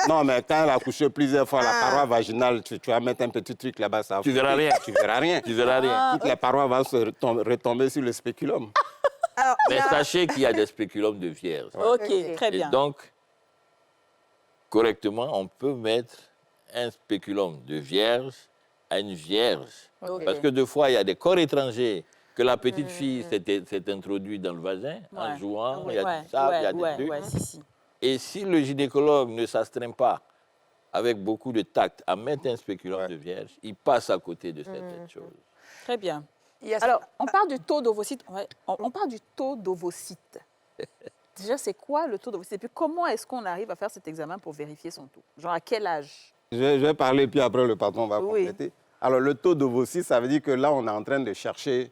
Non, mais quand elle a couché plusieurs fois, la paroi vaginale, tu vas mettre un petit truc là-bas, ça va Tu verras fouiller. rien. Tu verras rien. Tu verras rien. Toutes les parois vont se retomber sur le spéculum. Alors, il Mais y a- sachez qu'il y a des spéculums de vierge. OK, très Et bien. donc, correctement, on peut mettre un spéculum de vierge à une vierge. Ok. Parce que des fois, il y a des corps étrangers que la petite fille s'est introduite dans le vagin en Ouais. jouant, il y Ouais, a du sable, il y a des ouais, trucs. ouais, si. Et si le gynécologue ne s'astreint pas avec beaucoup de tact à mettre un spéculum de vierge, il passe à côté de certaines choses. Très bien. Il y a- Alors, on parle du taux d'ovocytes. Ouais, on parle du taux d'ovocytes. Déjà, c'est quoi le taux d'ovocytes? Et puis, comment est-ce qu'on arrive à faire cet examen pour vérifier son taux? Genre, à quel âge? Je vais parler, puis après, le patron va Oui. compléter. Alors, le taux d'ovocyte, ça veut dire que là, on est en train de chercher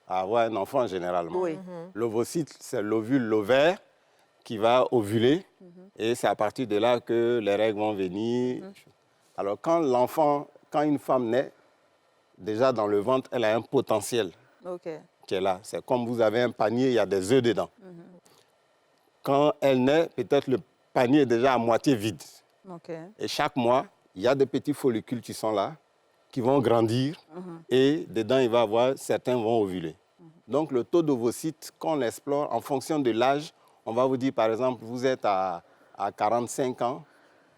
à avoir un enfant généralement. Oui. L'ovocyte, c'est l'ovule, l'ovaire, qui va ovuler. Et c'est à partir de là que les règles vont venir. Alors, quand une femme naît, déjà dans le ventre, elle a un potentiel OK. qui est là. C'est comme vous avez un panier, il y a des œufs dedans. Quand elle naît, peut-être le panier est déjà à moitié vide. OK. Et chaque mois, il y a des petits follicules qui sont là, qui vont grandir. Et dedans, il va y avoir, certains vont ovuler. Donc, le taux d'ovocytes, quand on l'explore, en fonction de l'âge, on va vous dire, par exemple, vous êtes à 45 ans,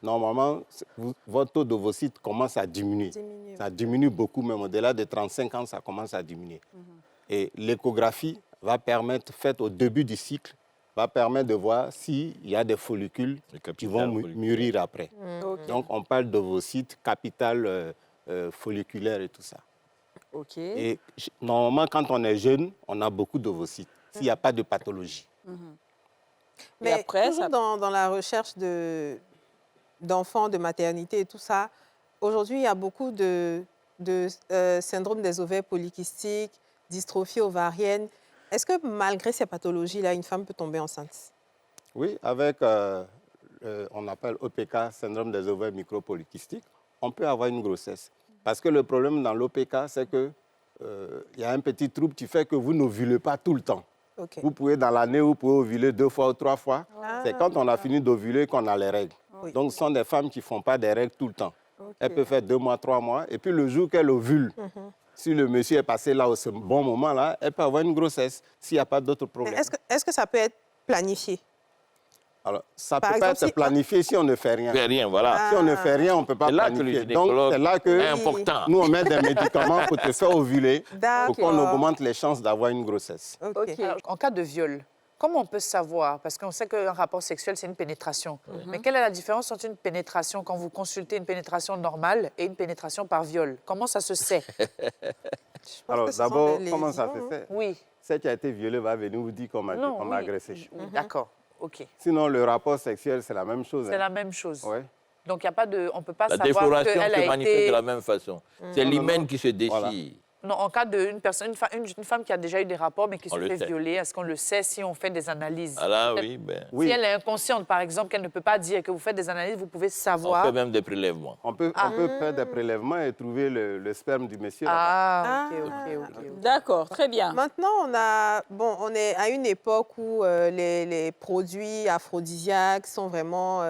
normalement, votre taux d'ovocytes commence à diminuer. Ça diminue beaucoup, même au-delà de 35 ans, ça commence à diminuer. Et l'échographie va permettre, faite au début du cycle, va permettre de voir s'il y a des follicules qui vont mûrir après. OK. Donc, on parle d'ovocytes, capital folliculaire et tout ça. OK. Et normalement, quand on est jeune, on a beaucoup d'ovocytes, s'il n'y a pas de pathologie. Mais après, toujours ça- dans la recherche d'enfants, de maternité et tout ça, aujourd'hui, il y a beaucoup de syndrome des ovaires polykystiques, dystrophie ovarienne. Est-ce que malgré ces pathologies-là, une femme peut tomber enceinte? Oui, avec, on appelle OPK, syndrome des ovaires micropolykystiques, on peut avoir une grossesse. Parce que le problème dans l'OPK, c'est que y a un petit trouble qui fait que vous n'ovulez pas tout le temps. Ok. Vous pouvez, dans l'année, vous pouvez ovuler 2 fois ou 3 fois. Ah. C'est quand on a fini d'ovuler qu'on a les règles. Oui. Donc, ce sont des femmes qui ne font pas des règles tout le temps. Ok. Elle peut faire 2 mois, 3 mois. Et puis, le jour qu'elle ovule, si le monsieur est passé là au ce bon moment-là, elle peut avoir une grossesse s'il n'y a pas d'autres Mais problèmes. Est-ce que ça peut être planifié? Alors, ça ne Par peut pas exemple, être planifié si on ne fait rien. Fait rien, voilà. Si on ne fait rien, on ne peut pas C'est là que le planifier. Donc, gynécologue c'est là est que important. nous, on met des médicaments pour te faire ovuler, pour D'accord. qu'on augmente les chances d'avoir une grossesse. Ok. Ok. Alors, en cas de viol, comment on peut savoir? Parce qu'on sait qu'un rapport sexuel, c'est une pénétration. Mais quelle est la différence entre une pénétration, quand vous consultez une pénétration normale et une pénétration par viol? Comment ça se sait? Je pense Alors, que ce sont d'abord, des comment ça lésions, se fait? Oui. Celle qui a été violée va venir vous dire qu'on m'a Oui. agressé. Oui, d'accord. OK. Sinon, le rapport sexuel, c'est la même chose. C'est la même chose. Ouais. Donc, il y a pas de... on ne peut pas La savoir défloration qu'elle se a manifeste été... de la même façon. C'est l'hymen qui se déchire. Voilà. Non, en cas d'une personne, une femme qui a déjà eu des rapports mais qui On se le fait sait. violer, est-ce qu'on le sait si on fait des analyses? Ah là, Peut-être- oui, ben, Oui, Si elle est inconsciente, par exemple, qu'elle ne peut pas dire que vous faites des analyses, vous pouvez on savoir. fait même des prélèvements. on peut faire des prélèvements et trouver le sperme du monsieur. là-bas. Ah, ok, Ah. ok, ok. D'accord, très bien. Maintenant, on est à une époque où les produits aphrodisiaques sont vraiment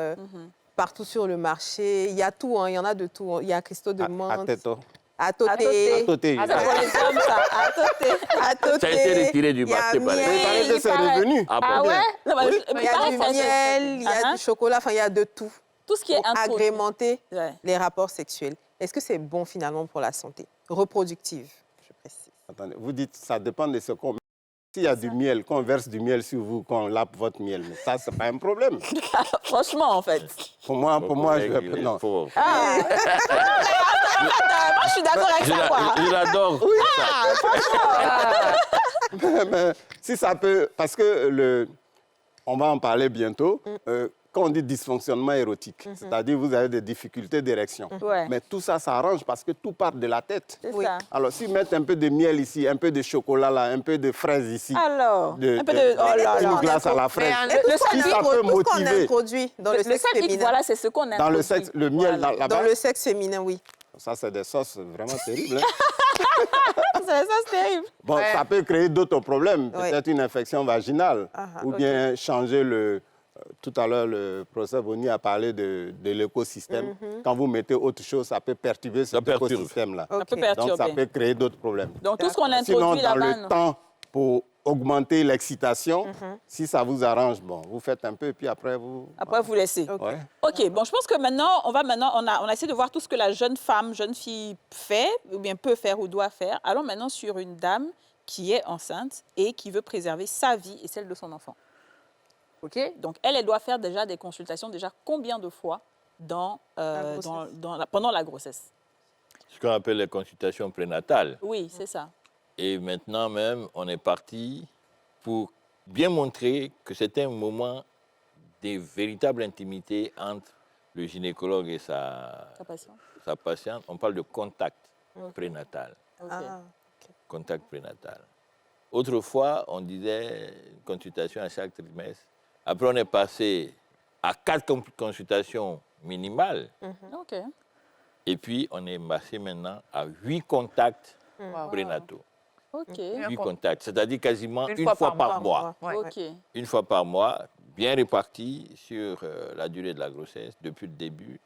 partout sur le marché. Il y a tout, hein, il y en a de tout. Il y a cristaux de À menthe, Teto. Atoté, À côté. Ah, c'est pour les hommes, ça. Atoté. Ça a été retiré du il y a marché, par miel, exemple. Il paraît que c'est paraît- revenu. Ah, Ah bon. ouais? Non, mais il y a paraît du que ça- miel, il y a Ah, du chocolat, enfin, il y a de tout tout ce qui est pour introduit. agrémenter Ouais. les rapports sexuels. Est-ce que c'est bon finalement pour la santé reproductive, je précise? Attendez, vous dites ça dépend de ce qu'on met. S'il y a du miel, qu'on verse du miel sur vous, qu'on lappe votre miel, mais ça, c'est pas un problème. Franchement, en fait. Pour moi, Il est non. fort. Ah. Moi, je suis d'accord avec ça, quoi. Je l'adore. Mais si ça peut, parce que on va en parler bientôt. Quand on dit dysfonctionnement érotique, c'est-à-dire vous avez des difficultés d'érection. Ouais. Mais tout ça s'arrange parce que tout part de la tête. C'est Oui. ça. Alors, s'ils mettent un peu de miel ici, un peu de chocolat là, un peu de fraise ici, Alors, un peu de... Oh là une là. glace à la fraise, Mais Tout ce si qu'on ça peut tout ce qu'on motiver introduit dans le Le sexe seul hic, féminin. voilà, c'est ce qu'on a dans le introduit. sexe, le miel Voilà. là-bas, Dans le sexe féminin, oui. ça c'est des sauces vraiment terribles. Hein. Ça, c'est terrible. Bon, Ouais. ça peut créer d'autres problèmes, Ouais. peut-être une infection vaginale, ou bien changer le... Tout à l'heure, le professeur Bonny a parlé de l'écosystème. Quand vous mettez autre chose, ça peut perturber cet perturbe. écosystème-là. Ça peut Ok. Donc, ça perturber. peut créer d'autres problèmes. Donc, tout ce qu'on a Sinon, introduit dans là-bas, le non. temps, pour augmenter l'excitation, si ça vous arrange, bon, vous faites un peu, et puis après, vous... Après, vous laissez. Ouais. OK, bon, je pense que maintenant, on a essayé de voir tout ce que la jeune femme, jeune fille fait, ou bien peut faire ou doit faire. Allons maintenant sur une dame qui est enceinte et qui veut préserver sa vie et celle de son enfant. OK? Donc, elle doit faire déjà des consultations, déjà combien de fois pendant la grossesse? Ce qu'on appelle les consultations prénatales. Oui, c'est ça. Et maintenant même, on est parti pour bien montrer que c'était un moment de véritable intimité entre le gynécologue et Ta patiente? sa patiente. On parle de contact prénatal. OK. Ah. Contact prénatal. Autrefois, on disait une consultation à chaque trimestre. Après, on est passé à 4 consultations minimales. OK. Et puis, on est passé maintenant à 8 contacts Wow. prénataux. OK. 8 contacts, c'est-à-dire quasiment Une une fois fois par par mois. Ouais. OK. Une fois par mois, bien répartis sur la durée de la grossesse, depuis le début,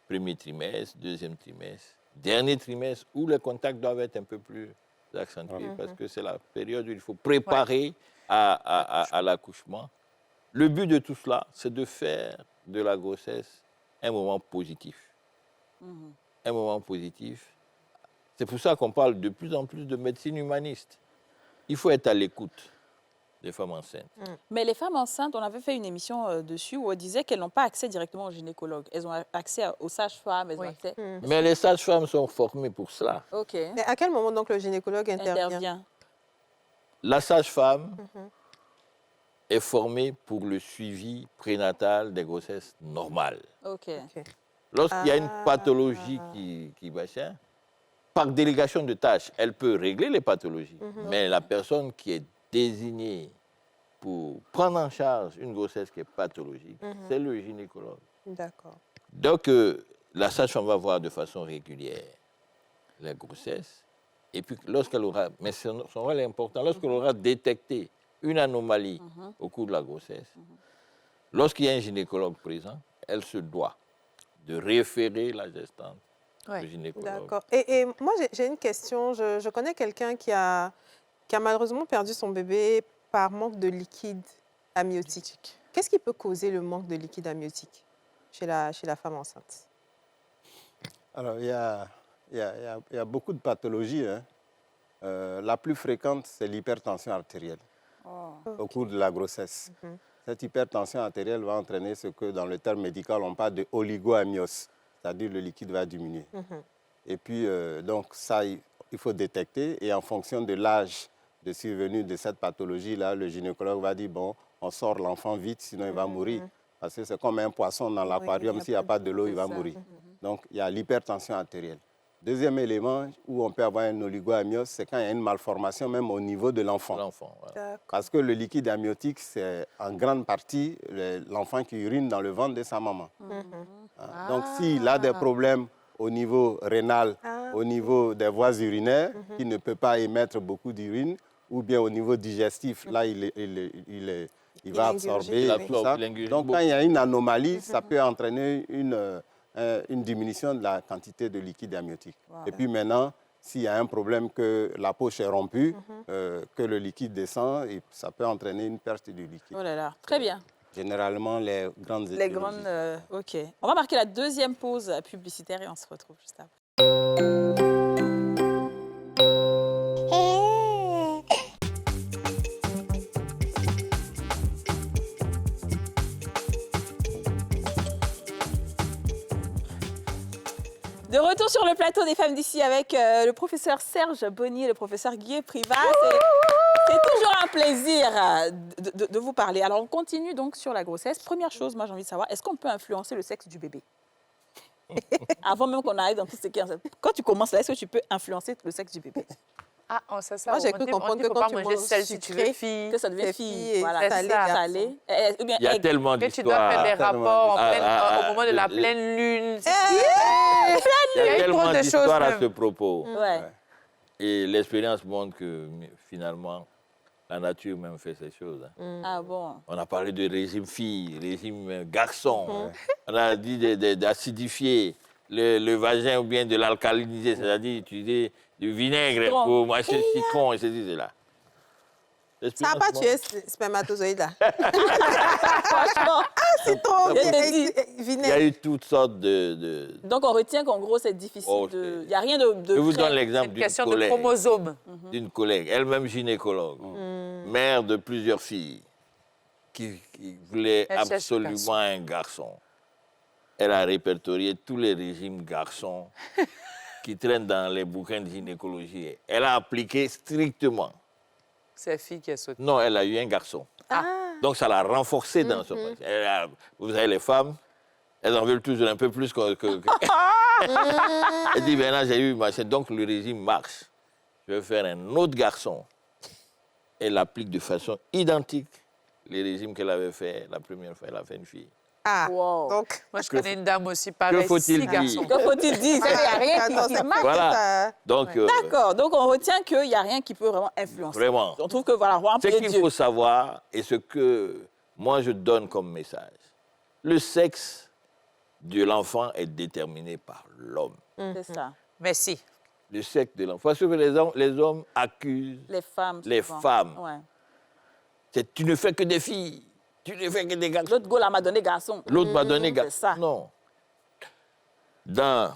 premier trimestre, deuxième trimestre, dernier trimestre, où les contacts doivent être un peu plus accentués, parce que c'est la période où il faut préparer à l'accouchement. Le but de tout cela, c'est de faire de la grossesse un moment positif. Un moment positif. C'est pour ça qu'on parle de plus en plus de médecine humaniste. Il faut être à l'écoute des femmes enceintes. Mais les femmes enceintes, on avait fait une émission dessus où on disait qu'elles n'ont pas accès directement au gynécologue. Elles ont accès aux sages-femmes, elles ont Oui. accès... Mais les sages-femmes sont formées pour cela. OK. Mais à quel moment donc le gynécologue intervient? Intervient. La sage-femme est formée pour le suivi prénatal des grossesses normales. OK. Lorsqu'il y a une pathologie qui machin, par délégation de tâches, elle peut régler les pathologies. Mais la personne qui est désignée pour prendre en charge une grossesse qui est pathologique, c'est le gynécologue. D'accord. Donc, la sage-femme va voir de façon régulière les grossesses Et puis, lorsqu'elle aura, mais son rôle est important, lorsqu'elle aura détecté une anomalie au cours de la grossesse, lorsqu'il y a un gynécologue présent, elle se doit de référer la gestante au gynécologue. D'accord. Et moi, j'ai une question. Je connais quelqu'un qui a malheureusement perdu son bébé par manque de liquide amniotique. Qu'est-ce qui peut causer le manque de liquide amniotique chez la femme enceinte? Alors, il y a beaucoup de pathologies. Hein. La plus fréquente, c'est l'hypertension artérielle au cours de la grossesse. Cette hypertension artérielle va entraîner ce que, dans le terme médical, on parle de oligoamnios, c'est-à-dire le liquide va diminuer. Et puis, donc, ça, il faut détecter. Et en fonction de l'âge de survenue de cette pathologie-là, le gynécologue va dire, bon, on sort l'enfant vite, sinon il va mourir. Parce que c'est comme un poisson dans l'aquarium, s'il n'y a pas de l'eau, il va mourir. Donc, il y a l'hypertension artérielle. Deuxième élément où on peut avoir un oligoamnios, c'est quand il y a une malformation même au niveau de l'enfant. Voilà. Parce que le liquide amniotique, c'est en grande partie l'enfant qui urine dans le ventre de sa maman. Donc, s'il a des problèmes au niveau rénal, au niveau des voies urinaires, qui ne peut pas émettre beaucoup d'urine, ou bien au niveau digestif, là, il va absorber. Donc, quand il y a une anomalie, ça peut entraîner une diminution de la quantité de liquide amniotique. Et puis maintenant, s'il y a un problème que la poche est rompue, que le liquide descend, et ça peut entraîner une perte du liquide. Oh là là, très bien. Généralement, les grandes étiologies. OK. On va marquer la deuxième pause publicitaire et on se retrouve juste après. De retour sur le plateau des femmes d'ici avec le professeur Serge Bonnier et le professeur Guy Privat. C'est toujours un plaisir de vous parler. Alors, on continue donc sur la grossesse. Première chose, moi, j'ai envie de savoir, est-ce qu'on peut influencer le sexe du bébé? Avant même qu'on arrive dans tout ce qui est... Quand tu commences là, est-ce que tu peux influencer le sexe du bébé? Ah, c'est ça. Moi, j'ai cru comprendre que quand tu manges manges celle si tu veux fille. Que ça devient fille. Voilà, salé, salé. Il y a tellement Que tu dois d'histoires. faire des rapports au moment de la pleine lune. Il y a trop tellement de d'histoires choses à même. ce propos. Ouais. Et l'expérience montre que finalement, la nature même fait ces choses. Ah bon? On a parlé de régime fille, régime garçon. On a dit d'acidifier le vagin ou bien de l'alcaliniser, c'est-à-dire utiliser du vinaigre Citron. pour mâcher le citron et ceci, là. Ça n'a pas tué ce spermatozoïde-là. Franchement. Citron, Je te dis. Il y a vinaigre. eu toutes sortes de... Donc, on retient qu'en gros, c'est difficile Oh, de... c'est- Il n'y a rien de Je vous très- donne C'est l'exemple une d'une question de collègue. chromosomes. D'une collègue, elle-même gynécologue, mère de plusieurs filles, qui voulait Elle cherche absolument un garçon. Elle a répertorié tous les régimes garçons qui traînent dans les bouquins de gynécologie. Elle a appliqué strictement. C'est la fille qui a sauté. Non, elle a eu un garçon. Donc ça l'a renforcé dans son principe. Vous savez, les femmes, elles en veulent toujours un peu plus que... Elle dit, maintenant j'ai eu machin, donc le régime marche. Je vais faire un autre garçon. Elle applique de façon identique les régimes qu'elle avait fait la première fois. Elle a fait une fille. Ah, Wow. donc... Moi, je connais une dame aussi pareille, faut-il 6 dire? garçons. Que faut-il dire? Il n'y a rien qui marche. Voilà. Donc, D'accord. Donc, on retient qu'il n'y a rien qui peut vraiment influencer. vraiment. On trouve que, voilà, on Ce peut qu'il Dieu. faut savoir, et ce que moi je donne comme message, le sexe de l'enfant est déterminé par l'homme. C'est ça. Mais si. Le sexe de l'enfant. Parce que les hommes accusent Les femmes. les souvent. femmes. Ouais. Tu ne fais que des filles, tu ne fais que des garçons. L'autre go là m'a donné garçon. L'autre m'a donné C'est ça. garçon. Non. Dans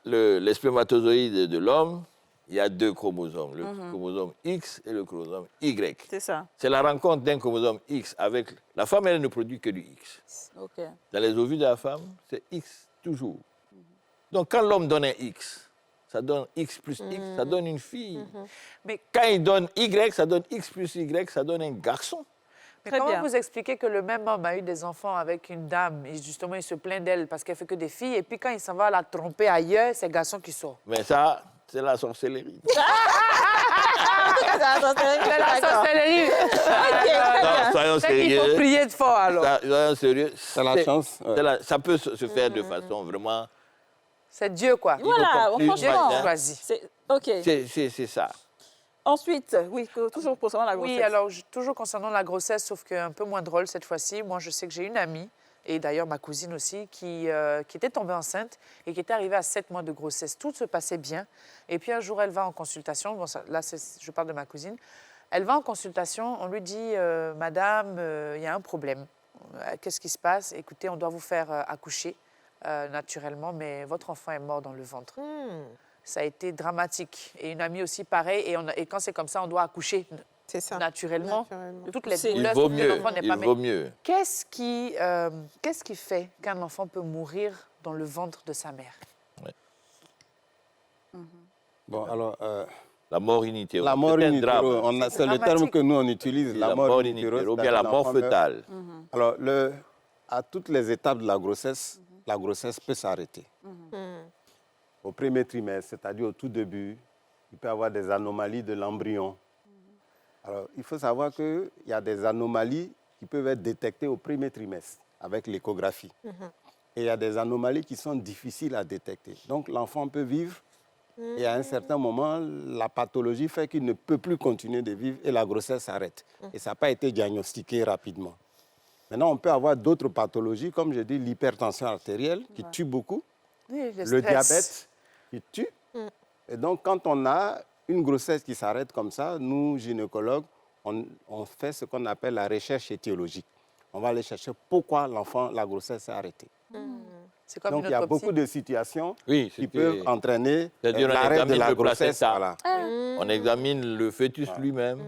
les spermatozoïdes de l'homme, il y a 2 chromosomes, le chromosome X et le chromosome Y. C'est ça. C'est la rencontre d'un chromosome X avec... La femme, elle ne produit que du X. OK. Dans les ovules de la femme, c'est X, toujours. Donc, quand l'homme donne un X, ça donne X plus X, ça donne une fille. Mais, Quand il donne Y, ça donne X plus Y, ça donne un garçon. mais Très comment bien. vous expliquez que le même homme a eu des enfants avec une dame et justement, il se plaint d'elle parce qu'elle fait que des filles et puis quand il s'en va la tromper ailleurs, c'est garçon qui sort. Mais ça, c'est la sorcellerie. C'est la sorcellerie. Non, soyons C'est qu'il faut sérieux. prier de fort alors. Soyons sérieux. C'est la chance. Ouais. Ça peut se faire de façon vraiment C'est Dieu, quoi. Voilà, compris, Dieu franchement. qui choisit. OK. C'est ça. Ensuite, oui, toujours concernant la grossesse. Oui, alors toujours concernant la grossesse, sauf qu'un peu moins drôle cette fois-ci. Moi, je sais que j'ai une amie, et d'ailleurs ma cousine aussi, qui était tombée enceinte et qui était arrivée à 7 mois de grossesse. Tout se passait bien. Et puis un jour, elle va en consultation. Bon, là, je parle de ma cousine. Elle va en consultation, on lui dit « Madame, il y a un problème. Qu'est-ce qui se passe? Écoutez, on doit vous faire accoucher naturellement, mais votre enfant est mort dans le ventre. Ça a été dramatique. Et une amie aussi, pareil. Et quand c'est comme ça, on doit accoucher C'est ça. naturellement. Naturellement. Toutes les C'est- Il douleurs, vaut sauf que mieux. l'enfant n'est Il pas vaut mieux. Qu'est-ce qui fait qu'un enfant peut mourir dans le ventre de sa mère? Bon, alors, La mort in utero. la mort C'est in un drame. utero, c'est le dramatique. terme que nous, on utilise. C'est la mort in utero, ou bien la mort fœtale. Alors, à toutes les étapes de la grossesse peut s'arrêter. Au premier trimestre, c'est-à-dire au tout début, il peut y avoir des anomalies de l'embryon. Alors, il faut savoir qu'il y a des anomalies qui peuvent être détectées au premier trimestre avec l'échographie. Et il y a des anomalies qui sont difficiles à détecter. Donc, l'enfant peut vivre et à un certain moment, la pathologie fait qu'il ne peut plus continuer de vivre et la grossesse s'arrête. Et ça n'a pas été diagnostiqué rapidement. Maintenant, on peut avoir d'autres pathologies, comme je dis, l'hypertension artérielle qui tue beaucoup, Oui, le stress. diabète qui tue. Et donc, quand on a une grossesse qui s'arrête comme ça, nous, gynécologues, on fait ce qu'on appelle la recherche étiologique. On va aller chercher pourquoi la grossesse s'est arrêtée. C'est comme Donc, une il y a autopsie. beaucoup de situations Oui, qui c'était- peuvent entraîner C'est-à-dire, on l'arrêt de examine la le grossesse. placenta. Voilà. On examine le fœtus lui-même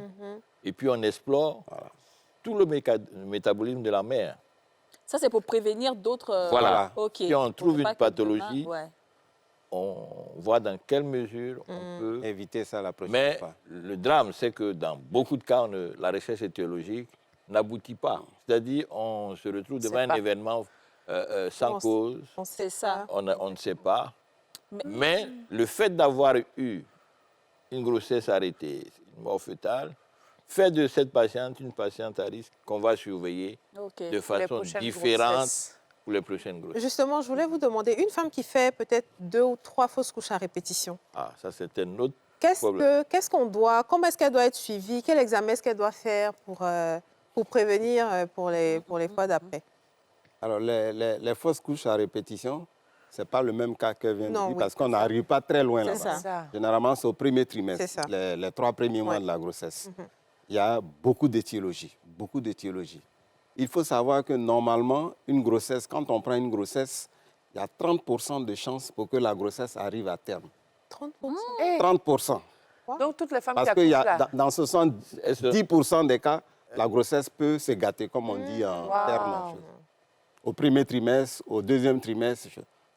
et puis on explore tout le métabolisme de la mère. Ça, c'est pour prévenir d'autres... Voilà. OK. Si on trouve Pour pas une que pathologie, demain- ouais. On voit dans quelle mesure on peut. Éviter ça la prochaine Mais fois. le drame, c'est que dans beaucoup de cas, la recherche étiologique n'aboutit pas. C'est-à-dire, on se retrouve devant un pas. événement sans On cause, C'est ça. on ne sait pas. Mais le fait d'avoir eu une grossesse arrêtée, une mort fœtale, fait de cette patiente une patiente à risque qu'on va surveiller OK. de Pour les façon prochaines différente grossesses. pour les prochaines grossesses. Justement, je voulais vous demander, une femme qui fait peut-être 2 ou 3 fausses couches à répétition, Ah, ça, c'est un autre problème. comment est-ce qu'elle doit être suivie? Quel examen est-ce qu'elle doit faire pour prévenir pour les fois d'après? Alors, les fausses couches à répétition, ce n'est pas le même cas que vient de Non, dire, oui, parce qu'on n'arrive pas très loin C'est là-bas. ça. Ça. Généralement, c'est au premier trimestre, C'est ça. les 3 premiers mois Ouais. de la grossesse. Il y a beaucoup d'étiologies, beaucoup d'étiologies. Il faut savoir que normalement, une grossesse, quand on prend une grossesse, il y a 30% de chances pour que la grossesse arrive à terme. 30%. 30%. Donc, toutes les femmes Parce qui qu'il y accouchent a, là. dans 70% des cas, la grossesse peut se gâter, comme on dit en Wow. termes. en chose. Au premier trimestre, au deuxième trimestre.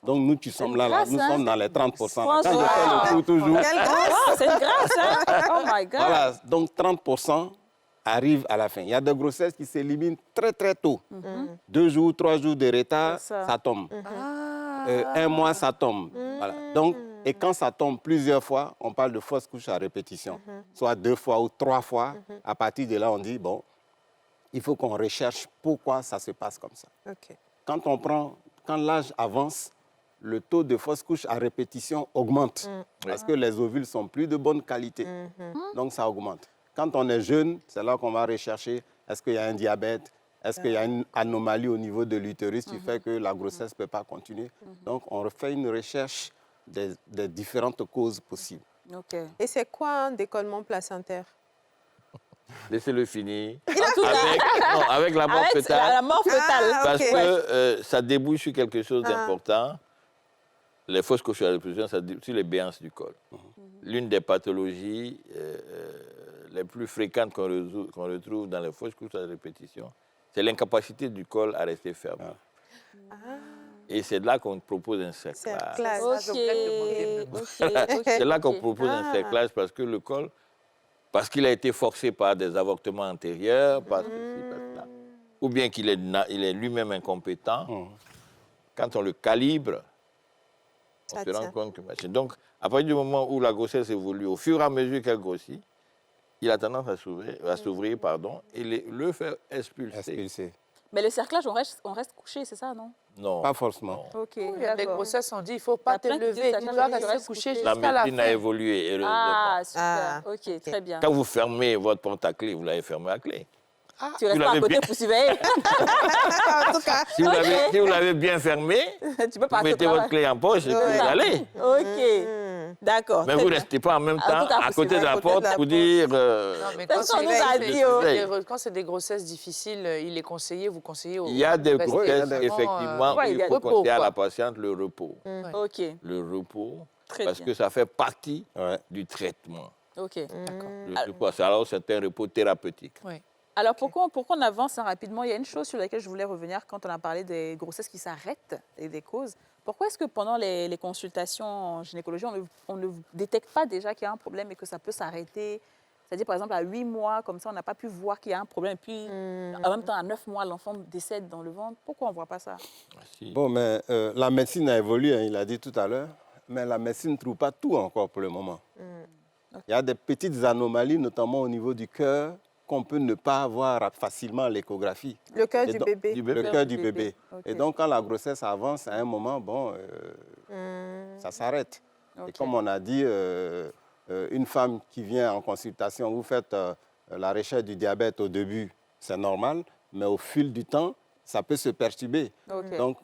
Donc, nous qui sommes là, grâce, nous hein. sommes dans les 30%. Quand Franchement. je fais le tour toujours, Quelle grâce! Ah, c'est une grâce, hein? Oh my God. voilà, donc 30% arrivent à la fin. Il y a des grossesses qui s'éliminent très, très tôt. 2 jours, 3 jours de retard, C'est ça. ça tombe. Ah. 1 mois, ça tombe. Voilà. Donc, et quand ça tombe plusieurs fois, on parle de fausse couche à répétition. Soit 2 fois ou 3 fois. À partir de là, on dit, bon, il faut qu'on recherche pourquoi ça se passe comme ça. OK. Quand l'âge avance, le taux de fausse couche à répétition augmente. Parce que les ovules sont plus de bonne qualité. Donc, ça augmente. Quand on est jeune, c'est là qu'on va rechercher est-ce qu'il y a un diabète, est-ce qu'il y a une anomalie au niveau de l'utérus qui fait que la grossesse ne peut pas continuer. Donc, on refait une recherche des différentes causes possibles. OK. Et c'est quoi un décollement placentaire? Laissez-le finir. Avec la mort Arrête, fœtale. la mort fœtale. Ah, Parce ok. que ça débouche sur quelque chose d'important. Les fausses couches à répétition, ça débouche sur les béances du col. L'une des pathologies les plus fréquentes qu'on retrouve dans les fausses couches à répétition, c'est l'incapacité du col à rester ferme. Et c'est là qu'on propose un cerclage. Cerclage. OK. je voulais te demander. OK. C'est là qu'on OK. propose un cerclage parce que le col, parce qu'il a été forcé par des avortements antérieurs, parce que ci, parce que là, ou bien qu'il est lui-même incompétent, quand on le calibre, on Ça se rend tient. compte que... Donc, à partir du moment où la grossesse évolue, au fur et à mesure qu'elle grossit, il a tendance à s'ouvrir, et le faire expulser. Expulsé. Mais le cerclage, on reste couché, c'est ça, non? Non. Pas forcément. Ok, Il y a des d'accord. grossesses, on dit, il ne faut pas Il te y a plein qui lever, disent tu ça, dois tu restes rester couché couché. La jusqu'à la médecine a fin. évolué, heureusement. Ah, super. Ah, Ok, très bien. Quand vous fermez votre porte à clé, vous l'avez fermé à clé. Tu restes vous pas à l'avez côté bien- pour surveiller. En tout cas, Si vous l'avez bien fermé, Tu peux vous partir mettez au votre travail. clé en poche et puis Ouais. vous allez. Ok, d'accord. Mais très vous ne bien. restez pas en même En temps tout cas, à vous côté de suivez la à côté de porte la pour porte. dire... Non, mais C'est quand ce qu'on nous a c'est dit, oh. quand c'est des grossesses difficiles, il est conseillé, vous conseillez au Il y a des rester grossesses, vraiment, effectivement, ouais, où il y il a faut repos, conseiller à quoi. la patiente le repos. Ok, Le repos, Très parce bien. que ça fait partie Ouais. du traitement. ok. Le repos, alors c'est un repos thérapeutique. Oui. Alors, pourquoi on avance rapidement? Il y a une chose sur laquelle je voulais revenir quand on a parlé des grossesses qui s'arrêtent et des causes. Pourquoi est-ce que pendant les consultations en gynécologie, on ne détecte pas déjà qu'il y a un problème et que ça peut s'arrêter? C'est-à-dire, par exemple, à 8 mois, comme ça, on n'a pas pu voir qu'il y a un problème. Et puis, en même temps, à 9 mois, l'enfant décède dans le ventre. Pourquoi on ne voit pas ça? Si. Bon, mais la médecine a évolué, hein, il a dit tout à l'heure, mais la médecine ne trouve pas tout encore pour le moment. Il y a des petites anomalies, notamment au niveau du cœur, qu'on peut ne pas voir facilement à l'échographie. le cœur Et du donc- bébé. Du bébé. Le cœur du bébé. Ok. Et donc, quand la grossesse avance, à un moment, bon, ça s'arrête. Ok. Et comme on a dit, une femme qui vient en consultation, vous faites la recherche du diabète au début, c'est normal, mais au fil du temps, ça peut se perturber. Ok. Donc,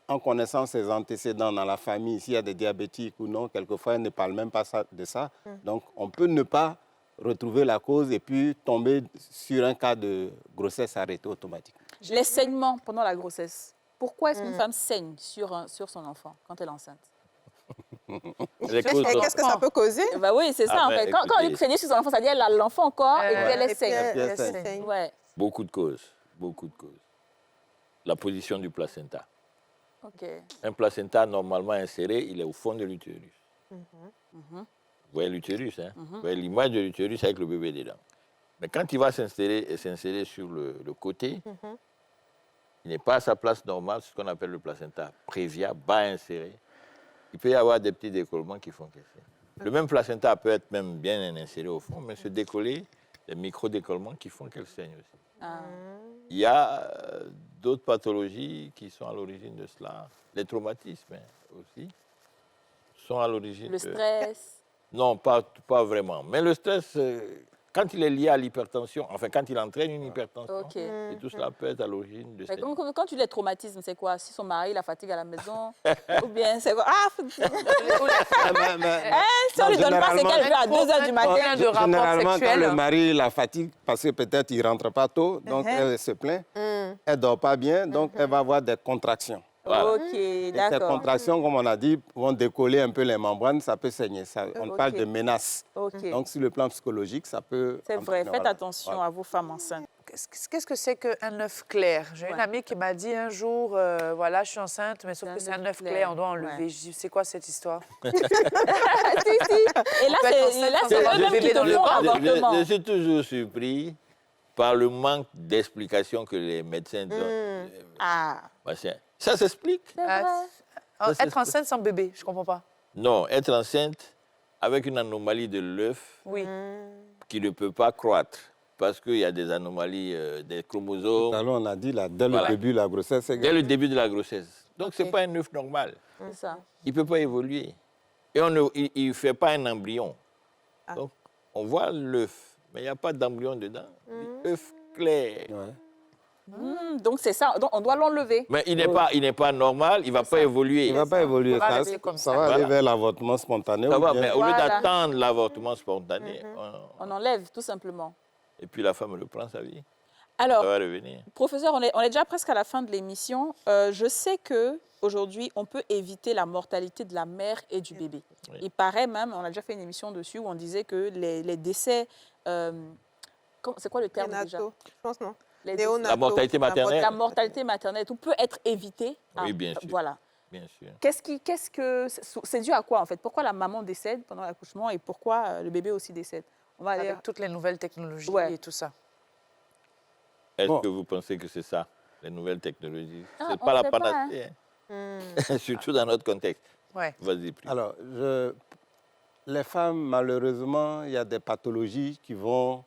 en connaissant ses antécédents dans la famille, s'il y a des diabétiques ou non, quelquefois, elle ne parle même pas de ça. Donc, on peut ne pas retrouver la cause et puis tomber sur un cas de grossesse arrêtée automatiquement. Les saignements pendant la grossesse. Pourquoi est-ce qu'une femme saigne sur son enfant quand elle est enceinte? Les causes Et sont- qu'est-ce que ça peut causer? Bah oui, c'est ça, Ah en ben, fait. Quand elle écoutez. saigne sur son enfant, ça veut dire qu'elle a l'enfant encore et qu'elle Et est puis, saigne. elle saigne. saigne. Ouais, Beaucoup de causes. Beaucoup de causes. La position du placenta. ok. Un placenta normalement inséré, il est au fond de l'utérus. Vous voyez l'utérus, hein? Vous voyez l'image de l'utérus avec le bébé dedans. Mais quand il va s'insérer sur le côté, il n'est pas à sa place normale, ce qu'on appelle le placenta prévia, bas inséré. Il peut y avoir des petits décollements qui font que c'est. Le même placenta peut être même bien inséré au fond, mais se décoller, des micro-décollements qui font qu'elle saigne aussi. Ah. Il y a d'autres pathologies qui sont à l'origine de cela. Les traumatismes hein, aussi sont à l'origine. Le stress. Non, pas vraiment. Mais le stress, quand il est lié à l'hypertension, enfin quand il entraîne une hypertension, Ok. et tout cela peut être à l'origine de Mais cette... quand tu dis traumatisme, c'est quoi? Si son mari la fatigue à la maison, ou bien c'est quoi? Ah, si on lui donne pas ses qu'elle veut à 2h du matin. Combien de rapports Généralement, quand sexuels le mari la fatigue, parce que peut-être il ne rentre pas tôt, donc elle se plaint, elle ne dort pas bien, donc elle va avoir des contractions. Voilà. Ok, Et ces d'accord. contractions, comme on a dit, vont décoller un peu les membranes, ça peut saigner. On Ok. parle de menace. Ok. Donc, sur le plan psychologique, ça peut... C'est vrai, entraîner, faites voilà. attention à vos femmes enceintes. Qu'est-ce que c'est qu'un œuf clair? J'ai une Ouais. amie qui m'a dit un jour, voilà, je suis enceinte, mais sauf C'est que un c'est un œuf œuf clair. clair, on doit enlever. Ouais. Je dis, c'est quoi cette histoire? Ah, si, si. Et là, peut être enceinte sans c'est avoir de eux-mêmes bébé qui te dans le font ventre. l'avortement. Je suis toujours surpris par le manque d'explications que les médecins donnent. Ah, Ça s'explique. c'est vrai. Être enceinte sans bébé, je comprends pas. Non, être enceinte avec une anomalie de l'œuf Oui. qui ne peut pas croître parce qu'il y a des anomalies des chromosomes Alors, on a dit, là, dès Voilà. le début de la grossesse, c'est dès le début de la grossesse. Donc, ce n'est Ok. pas un œuf normal. C'est ça. Il ne peut pas évoluer. Et il ne fait pas un embryon. Donc, on voit l'œuf, mais il n'y a pas d'embryon dedans. L'œuf clair. Ouais. Donc c'est ça. Donc on doit l'enlever. Mais il n'est pas normal, il ne va pas évoluer. Il ne va pas évoluer. On va Ça, rester comme ça ça. va aller Voilà. vers l'avortement spontané. Ça ou va, bien- mais au lieu Voilà. d'attendre l'avortement spontané, On enlève tout simplement. et puis la femme reprend sa vie, Alors, ça va revenir. professeur, on est déjà presque à la fin de l'émission. Je sais que aujourd'hui, on peut éviter la mortalité de la mère et du bébé. Oui. Il paraît même, on a déjà fait une émission dessus où on disait que les décès, c'est quoi le terme déjà? Néonato, je pense, non? Les Néonato. La mortalité maternelle. La mortalité maternelle, tout peut être évité. Oui, bien sûr. Voilà. Bien sûr. C'est dû à quoi en fait? Pourquoi la maman décède pendant l'accouchement et pourquoi le bébé aussi décède? On va aller. Avec toutes les nouvelles technologies Ouais. et tout ça. Est-ce Bon. que vous pensez que c'est ça, les nouvelles technologies? Ah, Ce n'est on pas la sait pas, panacée, hein. Surtout dans notre contexte. Ouais. Vas-y, plus. Alors, les femmes, malheureusement, il y a des pathologies qui vont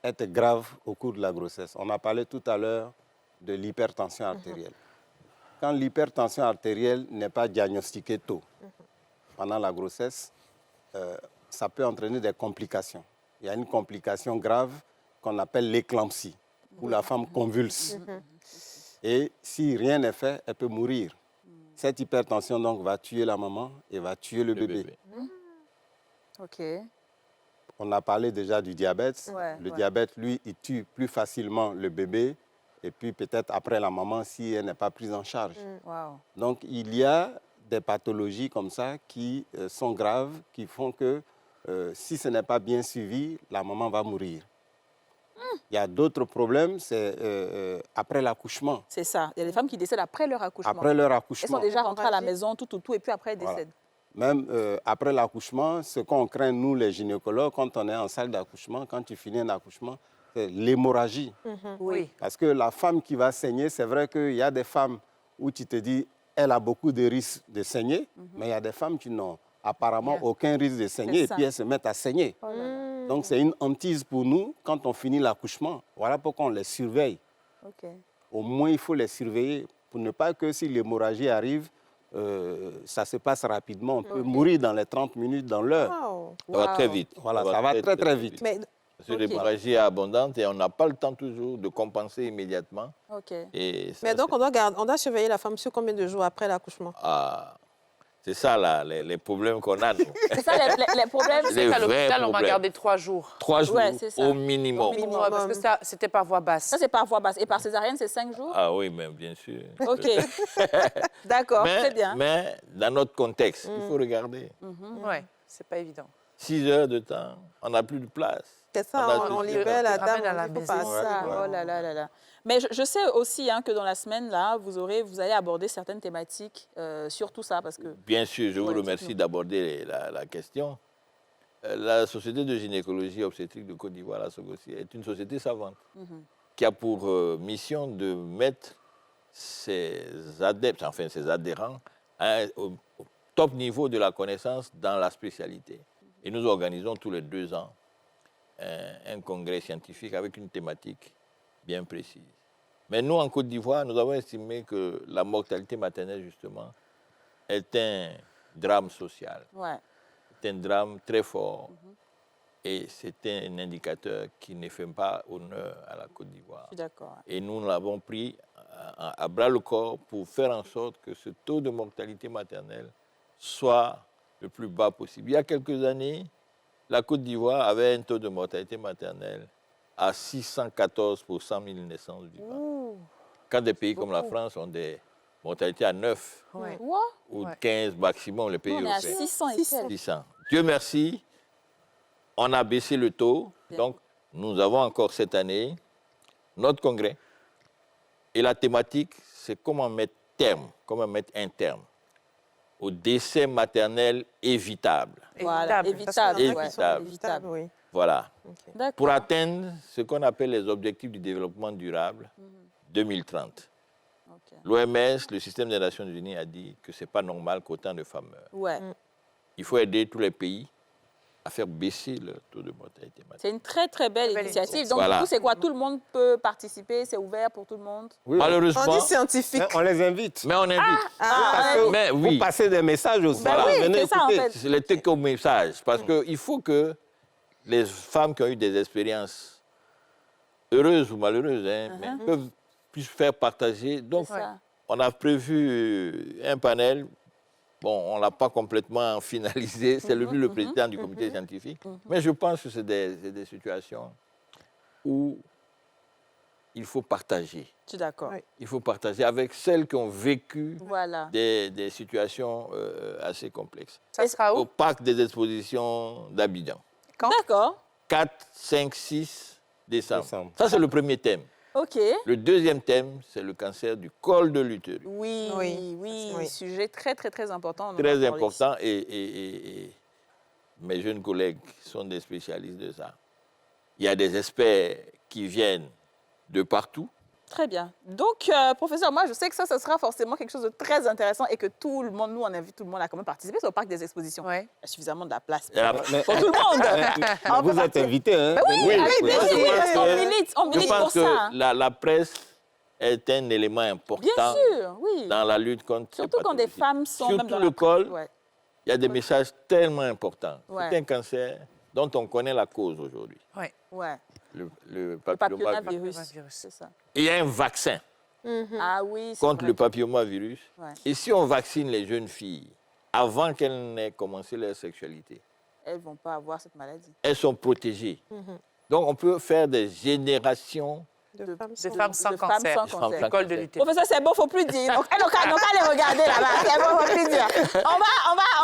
être graves au cours de la grossesse. On a parlé tout à l'heure de l'hypertension artérielle. Quand l'hypertension artérielle n'est pas diagnostiquée tôt, pendant la grossesse, ça peut entraîner des complications. Il y a une complication grave qu'on appelle l'éclampsie, où la femme convulse. Et si rien n'est fait, elle peut mourir. Cette hypertension donc va tuer la maman et va tuer le bébé. OK. On a parlé déjà du diabète. Ouais, Le ouais. diabète, lui, il tue plus facilement le bébé et puis peut-être après la maman si elle n'est pas prise en charge. Wow. Donc, il y a des pathologies comme ça qui sont graves, qui font que si ce n'est pas bien suivi, la maman va mourir. Il y a d'autres problèmes, c'est après l'accouchement. C'est ça. Il y a des femmes qui décèdent après leur accouchement. Après leur Elles accouchement. sont déjà rentrées à la maison, tout, et puis après elles Voilà. décèdent. Même après l'accouchement, ce qu'on craint, nous, les gynécologues, quand on est en salle d'accouchement, quand tu finis un accouchement, c'est l'hémorragie. Oui. Parce que la femme qui va saigner, c'est vrai qu'il y a des femmes où tu te dis, elle a beaucoup de risques de saigner, mais il y a des femmes qui n'ont apparemment aucun risque de saigner C'est et ça. puis elles se mettent à saigner. Oh là là. Donc c'est une hantise pour nous quand on finit l'accouchement. Voilà pourquoi on les surveille. OK. Au moins, il faut les surveiller pour ne pas que si l'hémorragie arrive, ça se passe rapidement. On peut mourir dans les 30 minutes, dans l'heure. Wow. Ça va très vite. Voilà, ça va très, très vite. Mais Parce que l'hémorragie est abondante et on n'a pas le temps toujours de compenser immédiatement. OK. Et ça, Mais donc, on doit surveiller la femme sur combien de jours après l'accouchement? c'est ça, là, les problèmes qu'on a, nous. C'est ça les problèmes. Les À vrais l'hôpital, on m'a problèmes. gardé 3 jours. 3 jours Ouais, c'est ça. au minimum. Minimum. Ouais, parce que c'était par voie basse. Ça, c'est par voie basse. Et par césarienne, c'est 5 jours? Ah oui, mais bien sûr. OK. D'accord, très bien. Mais dans notre contexte, il faut regarder. Ouais, c'est pas évident. 6 heures de temps, on n'a plus de place. C'est ça, On a on tout- libère la ramène dame. à la on dit, faut maison. pas- C'est ça. Oh là là là là. Mais je sais aussi que dans la semaine, là, vous allez aborder certaines thématiques sur tout ça. Parce que... Bien sûr, je vous Ouais, remercie dites-nous. d'aborder la question. La Société de gynécologie obstétrique de Côte d'Ivoire, la SOGOSI, est une société savante qui a pour mission de mettre ses adeptes, enfin ses adhérents, au top niveau de la connaissance dans la spécialité. Et nous organisons tous les 2 ans un congrès scientifique avec une thématique bien précise. Mais nous, en Côte d'Ivoire, nous avons estimé que la mortalité maternelle, justement, est un drame social. Ouais. C'est un drame très fort. Et c'est un indicateur qui ne fait pas honneur à la Côte d'Ivoire. Je suis d'accord. Et nous l'avons pris à bras le corps pour faire en sorte que ce taux de mortalité maternelle soit le plus bas possible. Il y a quelques années, la Côte d'Ivoire avait un taux de mortalité maternelle à 614 pour 100 000 naissances vivantes. Quand des pays comme la France ont des mortalités à 9 Ouais. What? ou Ouais. 15 maximum, les pays On est à européens. 600 et quelques. 600. Dieu merci, on a baissé le taux. Bien. Donc, nous avons encore cette année notre congrès. Et la thématique, c'est comment mettre un terme au décès maternel évitable. Voilà, Évitable. évitable. ouais, Évitable. évitable. Oui. Voilà. D'accord. Pour atteindre ce qu'on appelle les objectifs du développement durable 2030. Ok. L'OMS, le système des Nations Unies, a dit que ce n'est pas normal qu'autant de femmes meurent. Ouais. Il faut aider tous les pays à faire baisser le taux de mortalité maternelle. C'est une très, très belle Belle initiative. initiative. Donc, Voilà. du coup, c'est quoi? Tout le monde peut participer? C'est ouvert pour tout le monde? Oui, Malheureusement, On dit scientifique. on les invite. mais on invite. Ah, Parce que mais vous oui. passez des messages aussi. Ben oui, Venez c'est ça, en écouter. fait. C'est le take home message. Parce qu'il faut que les femmes qui ont eu des expériences heureuses ou malheureuses mais puissent faire partager. Donc, C'est ça. on a prévu un panel. Bon, on ne l'a pas complètement finalisé. C'est lui le président du comité scientifique. Mais je pense que c'est des situations où il faut partager. Je suis d'accord. Oui. Il faut partager avec celles qui ont vécu Voilà. des situations assez complexes. Ça sera Au où? parc des expositions d'Abidjan. D'accord. 4, 5, 6 décembre. Décembre. Ça, c'est le premier thème. OK. Le deuxième thème, c'est le cancer du col de l'utérus. Oui, Oui. oui, Oui. sujet très, très, très important. On en a Très parlé important et mes jeunes collègues sont des spécialistes de ça. Il y a des experts qui viennent de partout. Très bien. Donc, professeur, moi, je sais que ça sera forcément quelque chose de très intéressant et que tout le monde, nous, on invite tout le monde à quand même participer. C'est au parc des expositions. Ouais. Il y a suffisamment de la place Et la- pour tout le monde. On peut Vous êtes partir. invité, hein? Oui, Avec oui, plaisir. je pense On que- milite Je pour pense que ça. la presse est un élément important Bien sûr, oui. dans la lutte contre Surtout ces quand des pathologies. femmes sont Surtout même dans le la... col, Ouais. il y a des messages tellement importants. Ouais. C'est un cancer dont on connaît la cause aujourd'hui, Ouais. Ouais. le Le papillomavirus. papillomavirus, Papillomavirus. c'est ça. Il y a un vaccin Ah oui, c'est contre vrai. le papillomavirus. Ouais. Et si on vaccine les jeunes filles avant qu'elles n'aient commencé leur sexualité, Elles ne vont pas avoir cette maladie. elles sont protégées. Donc, on peut faire des générations. De femmes Des sans- femmes sans de cancer. femmes sans cancer. Col de l'utérus. Professeur, c'est bon, il ne faut plus dire. Donc, elle n'a qu'à les regarder là-bas. C'est bon, il ne faut plus dire.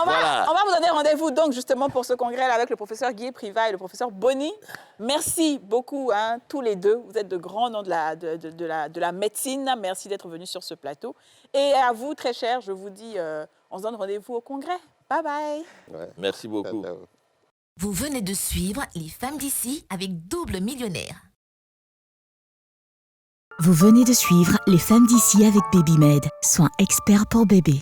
Voilà. On va vous donner rendez-vous donc justement pour ce congrès là, avec le professeur Guy Privat et le professeur Bonny. Merci beaucoup, hein, tous les deux. Vous êtes de grands noms de la médecine. Merci d'être venus sur ce plateau. Et à vous, très chers, je vous dis, on se donne rendez-vous au congrès. Bye bye. Ouais. Merci beaucoup. Vous venez de suivre Les femmes d'ici avec Double Millionnaire. Vous venez de suivre Les femmes d'ici avec BabyMed, soins experts pour bébés.